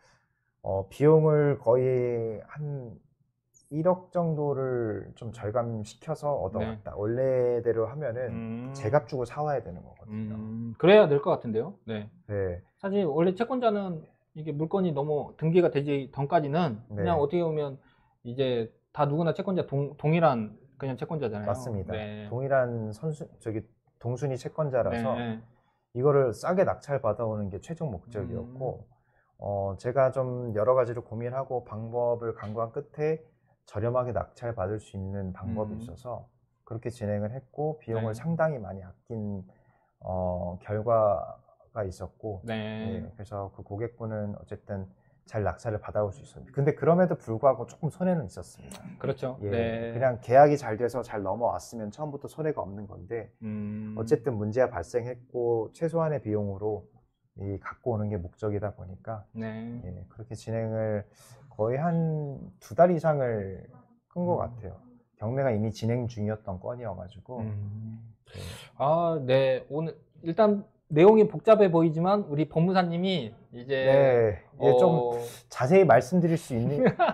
[SPEAKER 1] 비용을 거의 한 1억 정도를 좀 절감시켜서 얻어왔다. 원래대로 하면은 제값 주고 사와야 되는 거거든요.
[SPEAKER 2] 그래야 될 것 같은데요. 네.
[SPEAKER 1] 네.
[SPEAKER 2] 사실 원래 채권자는 이게 물건이 너무 등기가 되기 전까지는
[SPEAKER 1] 네.
[SPEAKER 2] 그냥 어떻게 보면 이제 다 누구나 채권자 동일한 그냥 채권자잖아요.
[SPEAKER 1] 맞습니다.
[SPEAKER 2] 네.
[SPEAKER 1] 동일한 동순위 채권자라서
[SPEAKER 2] 네.
[SPEAKER 1] 이거를 싸게 낙찰 받아오는 게 최종 목적이었고 제가 좀 여러 가지로 고민하고 방법을 강구한 끝에 저렴하게 낙찰 받을 수 있는 방법이 있어서 그렇게 진행을 했고 비용을
[SPEAKER 2] 네.
[SPEAKER 1] 상당히 많이 아낀 결과가 있었고
[SPEAKER 2] 네.
[SPEAKER 1] 예, 그래서 그 고객분은 어쨌든 잘 낙찰을 받아올 수 있었는데 근데 그럼에도 불구하고 조금 손해는 있었습니다.
[SPEAKER 2] 그렇죠.
[SPEAKER 1] 예,
[SPEAKER 2] 네.
[SPEAKER 1] 그냥 계약이 잘 돼서 잘 넘어왔으면 처음부터 손해가 없는 건데 어쨌든 문제가 발생했고 최소한의 비용으로 갖고 오는 게 목적이다 보니까
[SPEAKER 2] 네.
[SPEAKER 1] 예, 그렇게 진행을 거의 한 2달 이상을 끈 것 같아요. 경매가 이미 진행 중이었던 건이어가지고 예.
[SPEAKER 2] 아, 네. 오늘 일단 내용이 복잡해 보이지만 우리 법무사님이 이제
[SPEAKER 1] 네, 예, 좀 자세히 말씀드릴 수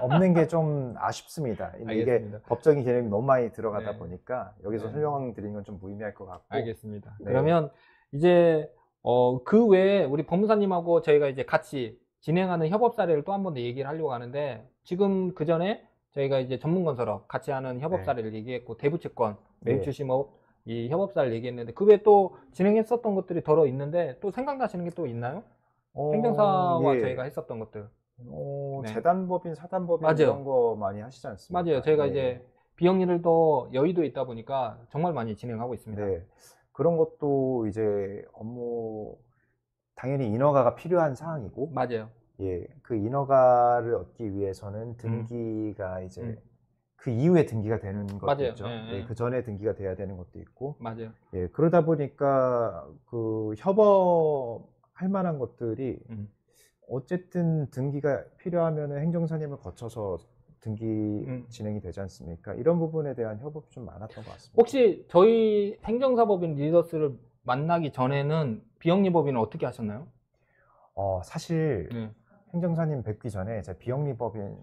[SPEAKER 1] 없는 게 좀 아쉽습니다. 이게
[SPEAKER 2] 알겠습니다.
[SPEAKER 1] 법적인 개념이 너무 많이 들어가다
[SPEAKER 2] 네.
[SPEAKER 1] 보니까 여기서
[SPEAKER 2] 네.
[SPEAKER 1] 설명드리는 건 좀 무의미할 것 같고.
[SPEAKER 2] 알겠습니다.
[SPEAKER 1] 네.
[SPEAKER 2] 그러면 이제 그 외에 우리 법무사님하고 저희가 이제 같이 진행하는 협업 사례를 또 한 번 더 얘기를 하려고 하는데 지금 그 전에 저희가 이제 전문건설업 같이 하는 협업
[SPEAKER 1] 네.
[SPEAKER 2] 사례를 얘기했고 대부채권,
[SPEAKER 1] 네.
[SPEAKER 2] 매입주심업 이 협업사를 얘기했는데 그 외에 또 진행했었던 것들이 덜어 있는데 또 생각나시는 게 또 있나요? 행정사와
[SPEAKER 1] 예.
[SPEAKER 2] 저희가 했었던 것들. 네.
[SPEAKER 1] 재단법인, 사단법인
[SPEAKER 2] 맞아요.
[SPEAKER 1] 이런 거 많이 하시지 않습니까?
[SPEAKER 2] 맞아요. 저희가
[SPEAKER 1] 네.
[SPEAKER 2] 이제 비영리를 더 여의도에 있다 보니까 정말 많이 진행하고 있습니다.
[SPEAKER 1] 네. 그런 것도 이제 업무 당연히 인허가가 필요한 사항이고
[SPEAKER 2] 맞아요.
[SPEAKER 1] 예, 그 인허가를 얻기 위해서는 등기가 이제 그 이후에 등기가 되는 것도
[SPEAKER 2] 맞아요.
[SPEAKER 1] 있죠.
[SPEAKER 2] 예,
[SPEAKER 1] 예,
[SPEAKER 2] 예.
[SPEAKER 1] 그 전에 등기가 돼야 되는 것도 있고
[SPEAKER 2] 맞아요.
[SPEAKER 1] 예, 그러다 보니까 그 협업할 만한 것들이 어쨌든 등기가 필요하면 행정사님을 거쳐서 등기 진행이 되지 않습니까? 이런 부분에 대한 협업이 좀 많았던 것 같습니다.
[SPEAKER 2] 혹시 저희 행정사법인 리더스를 만나기 전에는 비영리법인은 어떻게 하셨나요?
[SPEAKER 1] 사실
[SPEAKER 2] 네.
[SPEAKER 1] 행정사님 뵙기 전에 제가 비영리법인,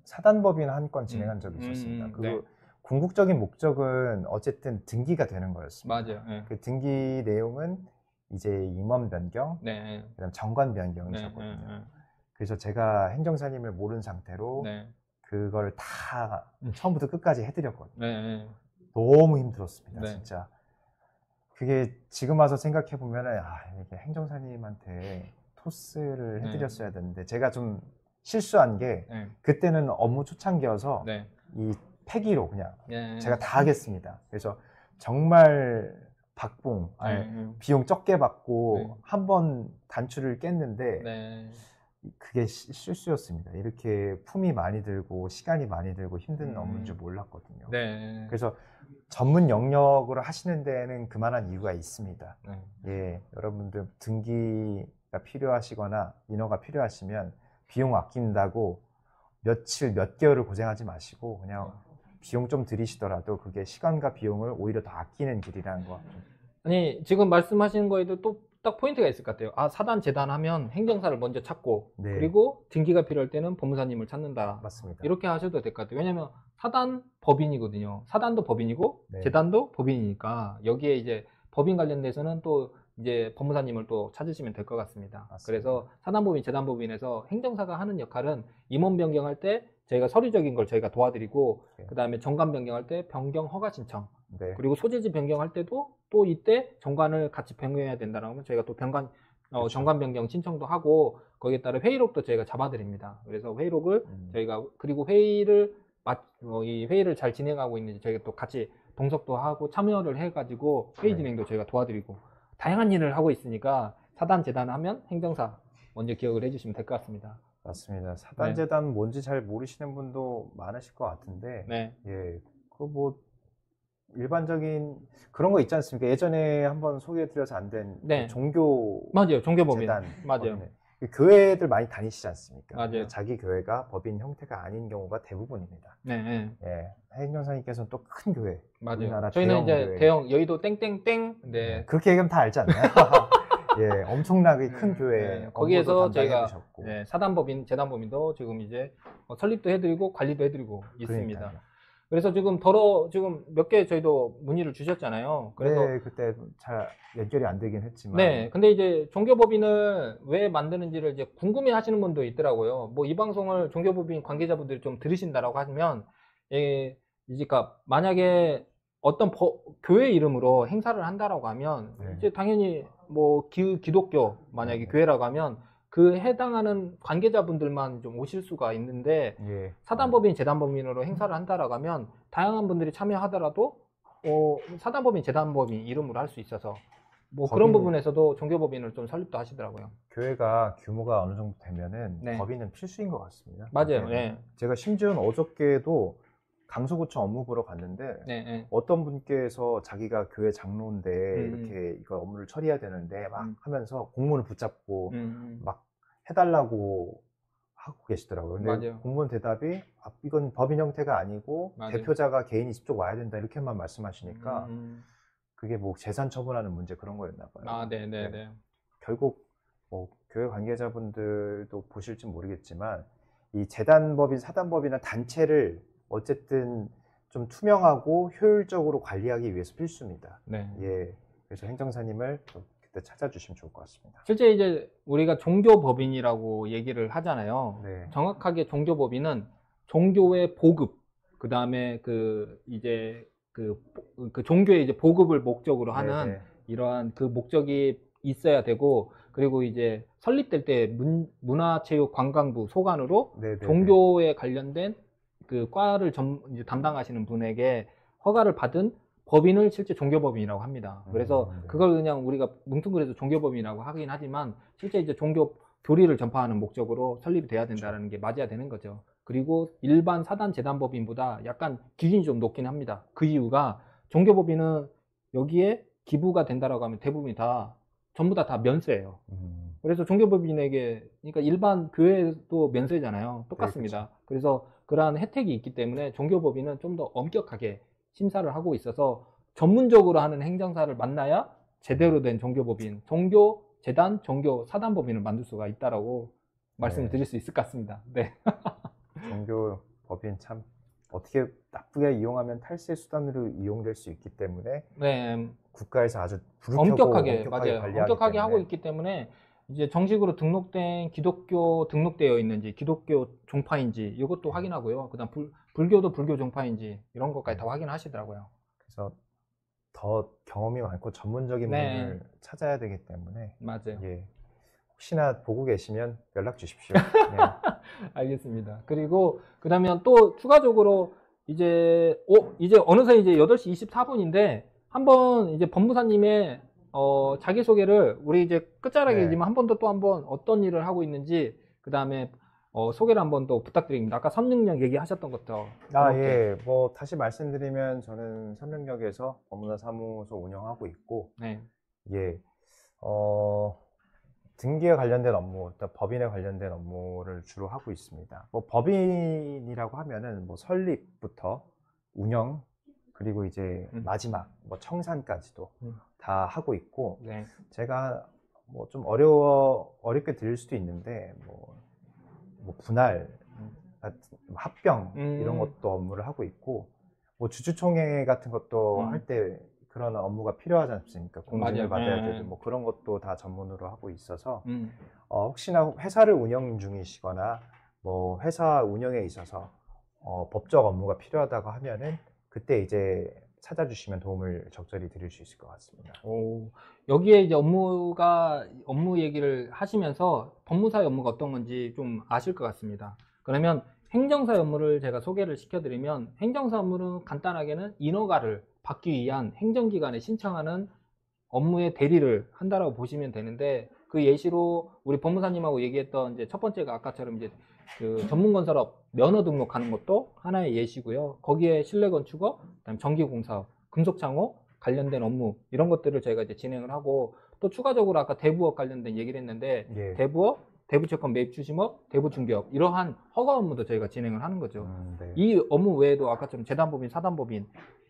[SPEAKER 1] 사단법인 한 건 진행한 적이 있었습니다. 그
[SPEAKER 2] 네.
[SPEAKER 1] 궁극적인 목적은 어쨌든 등기가 되는 거였습니다.
[SPEAKER 2] 맞아요. 네.
[SPEAKER 1] 그 등기 내용은 이제 임원 변경,
[SPEAKER 2] 네.
[SPEAKER 1] 그다음 정관 변경이셨거든요.
[SPEAKER 2] 네.
[SPEAKER 1] 그래서 제가 행정사님을 모른 상태로
[SPEAKER 2] 네.
[SPEAKER 1] 그걸 다 처음부터 끝까지 해드렸거든요.
[SPEAKER 2] 네.
[SPEAKER 1] 너무 힘들었습니다,
[SPEAKER 2] 네.
[SPEAKER 1] 진짜. 그게 지금 와서 생각해 보면은 이게 행정사님한테 토스를 해드렸어야 되는데 제가 좀 실수한 게
[SPEAKER 2] 네.
[SPEAKER 1] 그때는 업무 초창기여서
[SPEAKER 2] 네.
[SPEAKER 1] 이 패기로 그냥
[SPEAKER 2] 네.
[SPEAKER 1] 제가 다 하겠습니다. 그래서 정말 박봉, 비용 적게 받고
[SPEAKER 2] 네.
[SPEAKER 1] 한 번 단추를 깼는데
[SPEAKER 2] 네.
[SPEAKER 1] 그게 실수였습니다. 이렇게 품이 많이 들고 시간이 많이 들고 힘든 업무인 줄 몰랐거든요.
[SPEAKER 2] 네.
[SPEAKER 1] 그래서 전문 영역으로 하시는 데에는 그만한 이유가 있습니다.
[SPEAKER 2] 네.
[SPEAKER 1] 예, 여러분들 등기가 필요하시거나 인허가 필요하시면 비용 아낀다고 며칠, 몇 개월을 고생하지 마시고 그냥 비용 좀 들이시더라도 그게 시간과 비용을 오히려 더 아끼는 길이라는 거.
[SPEAKER 2] 아니 지금 말씀하시는 거에도 또 딱 포인트가 있을 것 같아요. 사단 재단하면 행정사를 먼저 찾고
[SPEAKER 1] 네.
[SPEAKER 2] 그리고 등기가 필요할 때는 법무사님을 찾는다.
[SPEAKER 1] 맞습니다.
[SPEAKER 2] 이렇게 하셔도 될 것 같아요. 왜냐하면 사단 법인이거든요. 사단도 법인이고
[SPEAKER 1] 네.
[SPEAKER 2] 재단도 법인이니까 여기에 이제 법인 관련돼서는 또 이제 법무사님을 또 찾으시면 될 것 같습니다.
[SPEAKER 1] 맞습니다.
[SPEAKER 2] 그래서 사단법인, 재단법인에서 행정사가 하는 역할은 임원 변경할 때 저희가 서류적인 걸 저희가 도와드리고
[SPEAKER 1] 네.
[SPEAKER 2] 그 다음에 정관 변경할 때 변경 허가 신청
[SPEAKER 1] 네.
[SPEAKER 2] 그리고 소재지 변경할 때도 또 이때 정관을 같이 변경해야 된다라고 하면 저희가 또
[SPEAKER 1] 그렇죠.
[SPEAKER 2] 정관 변경 신청도 하고 거기에 따라 회의록도 저희가 잡아드립니다. 그래서 회의록을 저희가 그리고 이 회의를 잘 진행하고 있는지 저희가 또 같이 동석도 하고 참여를 해가지고 회의
[SPEAKER 1] 네.
[SPEAKER 2] 진행도 저희가 도와드리고 다양한 일을 하고 있으니까 사단 재단 하면 행정사 먼저 기억을 해주시면 될 것 같습니다.
[SPEAKER 1] 맞습니다. 사단재단 뭔지 잘 모르시는 분도 많으실 것 같은데
[SPEAKER 2] 네.
[SPEAKER 1] 예, 또 뭐 일반적인 그런 거 있지 않습니까? 예전에 한번 소개해드려서 안 된
[SPEAKER 2] 네.
[SPEAKER 1] 종교
[SPEAKER 2] 맞아요. 종교법인.
[SPEAKER 1] 재단
[SPEAKER 2] 맞아요.
[SPEAKER 1] 법인에 교회들 많이 다니시지 않습니까?
[SPEAKER 2] 맞아요.
[SPEAKER 1] 근데 자기 교회가 법인 형태가 아닌 경우가 대부분입니다.
[SPEAKER 2] 네, 네.
[SPEAKER 1] 예, 행정사님께서는 또 큰 교회,
[SPEAKER 2] 맞아요.
[SPEAKER 1] 우리나라
[SPEAKER 2] 저희는
[SPEAKER 1] 대형
[SPEAKER 2] 이제
[SPEAKER 1] 교회.
[SPEAKER 2] 대형 여의도 땡땡땡. 네.
[SPEAKER 1] 그렇게 얘기하면 다 알지 않나요? 예, 엄청나게 큰 교회.
[SPEAKER 2] 네. 거기에서 저희가
[SPEAKER 1] 해주셨고.
[SPEAKER 2] 네, 사단법인, 재단법인도 지금 이제 설립도 해드리고 관리도 해드리고 있습니다.
[SPEAKER 1] 그러니까요.
[SPEAKER 2] 그래서 지금 지금 몇 개 저희도 문의를 주셨잖아요. 그래서
[SPEAKER 1] 네, 그때 잘 연결이 안 되긴 했지만.
[SPEAKER 2] 네, 근데 이제 종교법인을 왜 만드는지를 이제 궁금해 하시는 분도 있더라고요. 뭐 이 방송을 종교법인 관계자분들이 좀 들으신다라고 하면, 예, 그러니까 만약에 어떤 교회 이름으로 행사를 한다라고 하면,
[SPEAKER 1] 네.
[SPEAKER 2] 이제 당연히 뭐 기독교 만약에
[SPEAKER 1] 네.
[SPEAKER 2] 교회라고 하면 그 해당하는 관계자분들만 좀 오실 수가 있는데,
[SPEAKER 1] 예.
[SPEAKER 2] 사단법인, 재단법인으로 행사를 한다라고 하면 다양한 분들이 참여하더라도 사단법인, 재단법인 이름으로 할 수 있어서 뭐 그런 부분에서도 종교법인을 좀 설립도 하시더라고요.
[SPEAKER 1] 교회가 규모가 어느 정도 되면은
[SPEAKER 2] 네.
[SPEAKER 1] 법인은 필수인 것 같습니다.
[SPEAKER 2] 맞아요. 네.
[SPEAKER 1] 제가 심지어는 어저께도 강서구청 업무 보러 갔는데
[SPEAKER 2] 네, 네.
[SPEAKER 1] 어떤 분께서 자기가 교회 장로인데
[SPEAKER 2] 음.
[SPEAKER 1] 이렇게 이거 업무를 처리해야 되는데 막
[SPEAKER 2] 음.
[SPEAKER 1] 하면서 공문을 붙잡고 막 해달라고 하고 계시더라고요. 근데
[SPEAKER 2] 맞아요.
[SPEAKER 1] 공무원 대답이 이건 법인 형태가 아니고
[SPEAKER 2] 맞아요.
[SPEAKER 1] 대표자가 개인이 직접 와야 된다 이렇게만 말씀하시니까
[SPEAKER 2] 음.
[SPEAKER 1] 그게 뭐 재산 처분하는 문제 그런 거였나 봐요.
[SPEAKER 2] 아, 네, 네, 네.
[SPEAKER 1] 결국 뭐 교회 관계자분들도 보실지 모르겠지만 이 재단법인, 사단법인이나 단체를 어쨌든 좀 투명하고 효율적으로 관리하기 위해서 필수입니다.
[SPEAKER 2] 네.
[SPEAKER 1] 예, 그래서 행정사님을 그때 찾아주시면 좋을 것 같습니다.
[SPEAKER 2] 실제 이제 우리가 종교법인이라고 얘기를 하잖아요.
[SPEAKER 1] 네.
[SPEAKER 2] 정확하게 종교법인은 종교의 보급, 그 다음에 이제 그 종교의 이제 보급을 목적으로 하는
[SPEAKER 1] 네네.
[SPEAKER 2] 이러한 그 목적이 있어야 되고, 그리고 이제 설립될 때 문화체육관광부 소관으로
[SPEAKER 1] 네네네.
[SPEAKER 2] 종교에 관련된 그 과를 이제 담당하시는 분에게 허가를 받은 법인을 실제 종교법인이라고 합니다. 그래서
[SPEAKER 1] 네.
[SPEAKER 2] 그걸 그냥 우리가 뭉뚱그려서 종교법인이라고 하긴 하지만 실제 이제 종교 교리를 전파하는 목적으로 설립이 돼야 된다는 게 맞아야 되는 거죠. 그리고 일반 사단 재단법인보다 약간 기준이 좀 높긴 합니다. 그 이유가 종교법인은 여기에 기부가 된다라고 하면 대부분이 전부 다 면세예요. 그래서 종교법인에게, 그러니까 일반 교회도 면세잖아요. 똑같습니다.
[SPEAKER 1] 네,
[SPEAKER 2] 그래서 그러한 혜택이 있기 때문에 종교법인은 좀 더 엄격하게 심사를 하고 있어서 전문적으로 하는 행정사를 만나야 제대로 된 종교법인, 종교 재단, 종교 사단법인을 만들 수가 있다라고 말씀을 드릴 수 있을 것 같습니다. 네.
[SPEAKER 1] 종교법인 참 어떻게 나쁘게 이용하면 탈세 수단으로 이용될 수 있기 때문에
[SPEAKER 2] 네.
[SPEAKER 1] 국가에서 아주
[SPEAKER 2] 엄격하게,
[SPEAKER 1] 엄격하게
[SPEAKER 2] 맞아요.
[SPEAKER 1] 관리하기
[SPEAKER 2] 엄격하게
[SPEAKER 1] 때문에.
[SPEAKER 2] 하고 있기 때문에 이제 정식으로 등록된 기독교 등록되어 있는지, 기독교 종파인지 이것도 확인하고요. 그다음 불교도 불교 종파인지 이런 것까지 다 확인하시더라고요.
[SPEAKER 1] 그래서 더 경험이 많고 전문적인
[SPEAKER 2] 네.
[SPEAKER 1] 분을 찾아야 되기 때문에
[SPEAKER 2] 맞아요.
[SPEAKER 1] 예, 혹시나 보고 계시면 연락 주십시오. 네.
[SPEAKER 2] 알겠습니다. 그리고 그다음에 또 추가적으로 이제 어느새 이제 8시 24분인데 한번 이제 법무사님의 자기소개를 우리 이제 끝자락이지만
[SPEAKER 1] 네.
[SPEAKER 2] 한 번 더 또 한번 어떤 일을 하고 있는지 그다음에 소개를 한번 더 부탁드립니다. 아까 선릉역 얘기하셨던 것도.
[SPEAKER 1] 예. 뭐 다시 말씀드리면 저는 삼릉역에서 법무사 사무소 운영하고 있고
[SPEAKER 2] 네.
[SPEAKER 1] 예. 등기에 관련된 업무, 법인에 관련된 업무를 주로 하고 있습니다. 뭐 법인이라고 하면은 뭐 설립부터 운영 그리고 이제 마지막 뭐 청산까지도 다 하고 있고
[SPEAKER 2] 네.
[SPEAKER 1] 제가 뭐 좀 어렵게 들릴 수도 있는데 뭐 분할, 합병 이런 것도 업무를 하고 있고 뭐 주주총회 같은 것도 할 때 그런 업무가 필요하지 않습니까? 공증을 받아야 되고 뭐 그런 것도 다 전문으로 하고 있어서 혹시나 회사를 운영 중이시거나 뭐 회사 운영에 있어서 법적 업무가 필요하다고 하면은 그때 이제 찾아주시면 도움을 적절히 드릴 수 있을 것 같습니다.
[SPEAKER 2] 여기에 이제 업무 얘기를 하시면서 법무사의 업무가 어떤 건지 좀 아실 것 같습니다. 그러면 행정사 업무를 제가 소개를 시켜드리면 행정사 업무는 간단하게는 인허가를 받기 위한 행정기관에 신청하는 업무의 대리를 한다라고 보시면 되는데 그 예시로 우리 법무사님하고 얘기했던 이제 첫 번째가 아까처럼 이제 그 전문건설업 면허 등록하는 것도 하나의 예시고요. 거기에 실내건축업, 그다음에 전기공사업, 금속창호 관련된 업무 이런 것들을 저희가 이제 진행을 하고 또 추가적으로 아까 대부업 관련된 얘기를 했는데
[SPEAKER 1] 예.
[SPEAKER 2] 대부업, 대부채권 매입 추심업, 대부중개업 이러한 허가 업무도 저희가 진행을 하는 거죠.
[SPEAKER 1] 네.
[SPEAKER 2] 이 업무 외에도 아까처럼 재단법인, 사단법인,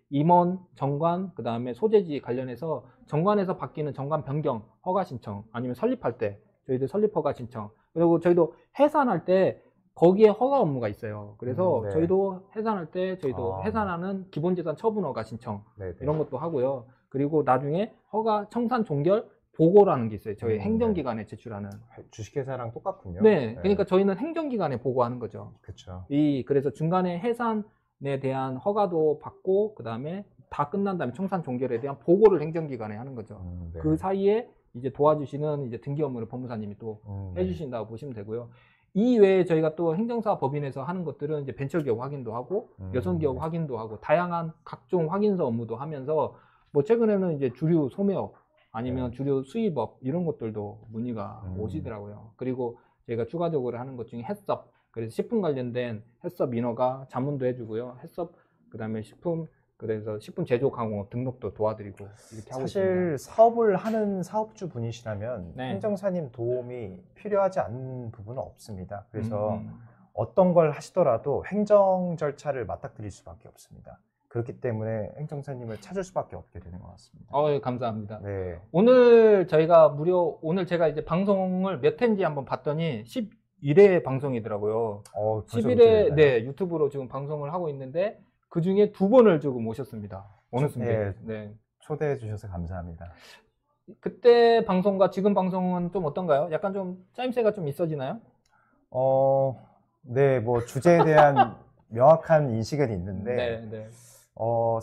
[SPEAKER 2] 임원, 정관, 그 다음에 소재지 관련해서 정관에서 바뀌는 정관 변경 허가 신청 아니면 설립할 때 저희들 설립 허가 신청 그리고 저희도 해산할 때 거기에 허가 업무가 있어요. 그래서
[SPEAKER 1] 네.
[SPEAKER 2] 저희도 해산할 때 저희도
[SPEAKER 1] 아.
[SPEAKER 2] 해산하는 기본재산 처분 허가 신청
[SPEAKER 1] 네, 네.
[SPEAKER 2] 이런 것도 하고요. 그리고 나중에 허가 청산 종결 보고라는 게 있어요. 저희 행정기관에 제출하는.
[SPEAKER 1] 주식회사랑 똑같군요.
[SPEAKER 2] 네, 그러니까 저희는 행정기관에 보고하는 거죠.
[SPEAKER 1] 그렇죠.
[SPEAKER 2] 그래서 중간에 해산에 대한 허가도 받고 그 다음에 다 끝난 다음에 청산 종결에 대한 보고를 행정기관에 하는 거죠.
[SPEAKER 1] 네.
[SPEAKER 2] 그 사이에 이제 도와주시는 이제 등기 업무를 법무사님이 또
[SPEAKER 1] 네.
[SPEAKER 2] 해주신다고 보시면 되고요. 이 외에 저희가 또 행정사 법인에서 하는 것들은 이제 벤처기업 확인도 하고 여성기업
[SPEAKER 1] 네.
[SPEAKER 2] 확인도 하고 다양한 각종 확인서 업무도 하면서 뭐 최근에는 이제 주류 소매업 아니면
[SPEAKER 1] 네.
[SPEAKER 2] 주류 수입업 이런 것들도 문의가 오시더라고요. 그리고 저희가 추가적으로 하는 것 중에 해썹 그래서 식품 관련된 해썹 인허가 자문도 해주고요. 해썹 그다음에 식품 그래서 식품 제조 강공업 등록도 도와드리고 이렇게 하고
[SPEAKER 1] 사실
[SPEAKER 2] 있습니다.
[SPEAKER 1] 사업을 하는 사업주 분이시라면
[SPEAKER 2] 네.
[SPEAKER 1] 행정사님 도움이 필요하지 않은 부분은 없습니다. 그래서 어떤 걸 하시더라도 행정 절차를 맞닥뜨릴 수밖에 없습니다. 그렇기 때문에 행정사님을 찾을 수밖에 없게 되는 것 같습니다.
[SPEAKER 2] 예, 감사합니다.
[SPEAKER 1] 네.
[SPEAKER 2] 오늘 저희가 오늘 제가 이제 방송을 몇 회인지 한번 봤더니 11회 방송이더라고요.
[SPEAKER 1] 벌써
[SPEAKER 2] 11회
[SPEAKER 1] 그렇게
[SPEAKER 2] 네, 유튜브로 지금 방송을 하고 있는데 그 중에 2번을 지금 오셨습니다. 어느 순간.
[SPEAKER 1] 네.
[SPEAKER 2] 네.
[SPEAKER 1] 초대해 주셔서 감사합니다.
[SPEAKER 2] 그때 방송과 지금 방송은 좀 어떤가요? 약간 좀 짜임새가 좀 있어지나요?
[SPEAKER 1] 네, 뭐 주제에 대한 명확한 인식은 있는데
[SPEAKER 2] 네, 네.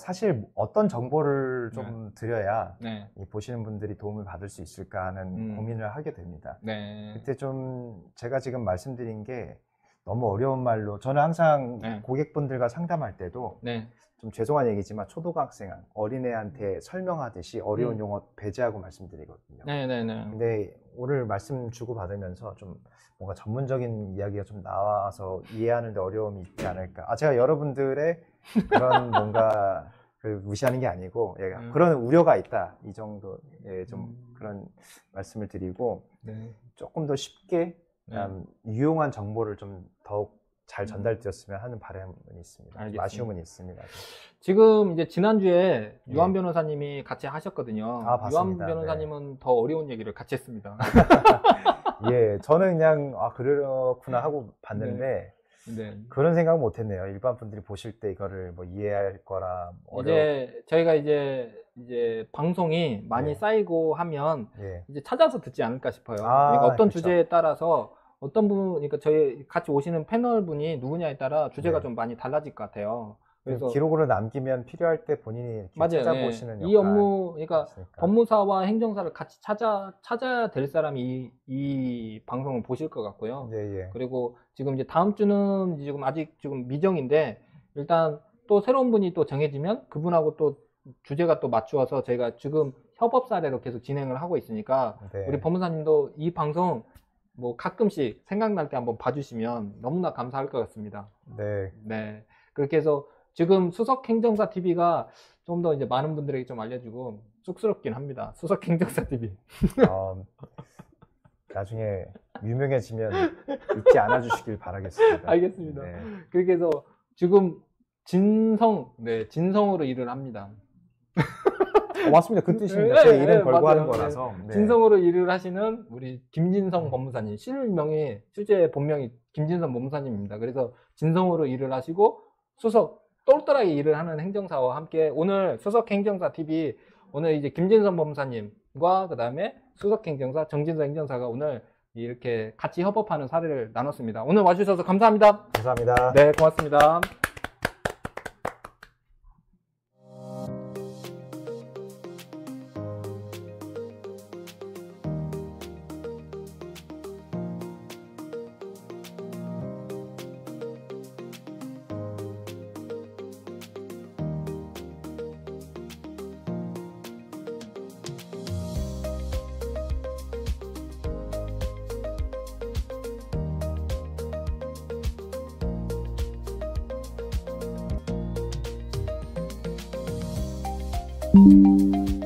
[SPEAKER 1] 사실 어떤 정보를 좀 드려야
[SPEAKER 2] 네.
[SPEAKER 1] 이 보시는 분들이 도움을 받을 수 있을까 하는 고민을 하게 됩니다.
[SPEAKER 2] 네.
[SPEAKER 1] 그때 좀 제가 지금 말씀드린 게 너무 어려운 말로 저는 항상
[SPEAKER 2] 네.
[SPEAKER 1] 고객분들과 상담할 때도
[SPEAKER 2] 네.
[SPEAKER 1] 좀 죄송한 얘기지만 초등학생, 어린애한테 설명하듯이 어려운 용어 배제하고 말씀드리거든요.
[SPEAKER 2] 네, 네, 네.
[SPEAKER 1] 근데 오늘 말씀 주고받으면서 좀 뭔가 전문적인 이야기가 좀 나와서 이해하는데 어려움이 있지 않을까. 제가 여러분들의 그런 뭔가 무시하는 게 아니고 그런 우려가 있다. 이 정도 좀 그런 말씀을 드리고
[SPEAKER 2] 네.
[SPEAKER 1] 조금 더 쉽게 유용한 정보를 좀 더욱 잘 전달되었으면 하는 바람은 있습니다.
[SPEAKER 2] 알겠습니다.
[SPEAKER 1] 아쉬움은 있습니다.
[SPEAKER 2] 지금 이제 지난주에 유한 변호사님이 같이 하셨거든요.
[SPEAKER 1] 봤습니다.
[SPEAKER 2] 유한 변호사님은 더 어려운 얘기를 같이 했습니다.
[SPEAKER 1] 예, 저는 그냥 그렇구나 하고 봤는데
[SPEAKER 2] 네.
[SPEAKER 1] 그런 생각은 못했네요. 일반 분들이 보실 때 이거를 뭐 이해할 거라
[SPEAKER 2] 이제 저희가 이제 방송이 많이 쌓이고 하면 이제 찾아서 듣지 않을까 싶어요. 그러니까 어떤
[SPEAKER 1] 그쵸.
[SPEAKER 2] 주제에 따라서 어떤 분, 그러니까 저희 같이 오시는 패널 분이 누구냐에 따라 주제가 좀 많이 달라질 것 같아요. 그래서
[SPEAKER 1] 기록으로 남기면 필요할 때 본인이 이렇게
[SPEAKER 2] 맞아요.
[SPEAKER 1] 찾아보시는
[SPEAKER 2] 이 업무, 그러니까
[SPEAKER 1] 있으니까.
[SPEAKER 2] 법무사와 행정사를 같이 찾아야 될 사람이 이 방송을 보실 것 같고요. 그리고 지금 이제 다음 주는 지금 아직 지금 미정인데 일단 또 새로운 분이 또 정해지면 그분하고 또 주제가 또 맞추어서 저희가 지금 협업 사례로 계속 진행을 하고 있으니까 우리 법무사님도 이 방송 뭐 가끔씩 생각날 때 한번 봐주시면 너무나 감사할 것 같습니다. 네. 그렇게 해서 지금 수석행정사 TV가 좀 더 이제 많은 분들에게 좀 알려주고 쑥스럽긴 합니다. 수석행정사 TV.
[SPEAKER 1] 나중에 유명해지면 잊지 않아 주시길 바라겠습니다.
[SPEAKER 2] 알겠습니다. 그렇게 해서 지금 진성으로 일을 합니다.
[SPEAKER 1] 맞습니다. 그 뜻입니다. 제 이름 걸고 하는 거라서.
[SPEAKER 2] 진성으로 일을 하시는 우리 김진성 법무사님. 실제 본명이 김진성 법무사님입니다. 그래서 진성으로 일을 하시고 똘똘하게 일을 하는 행정사와 함께 오늘 수석행정사 TV 오늘 이제 김진성 법무사님과 그 다음에 수석행정사 정진성 행정사가 오늘 이렇게 같이 협업하는 사례를 나눴습니다. 오늘 와주셔서 감사합니다.
[SPEAKER 1] 감사합니다.
[SPEAKER 2] 네, 고맙습니다.
[SPEAKER 1] 네.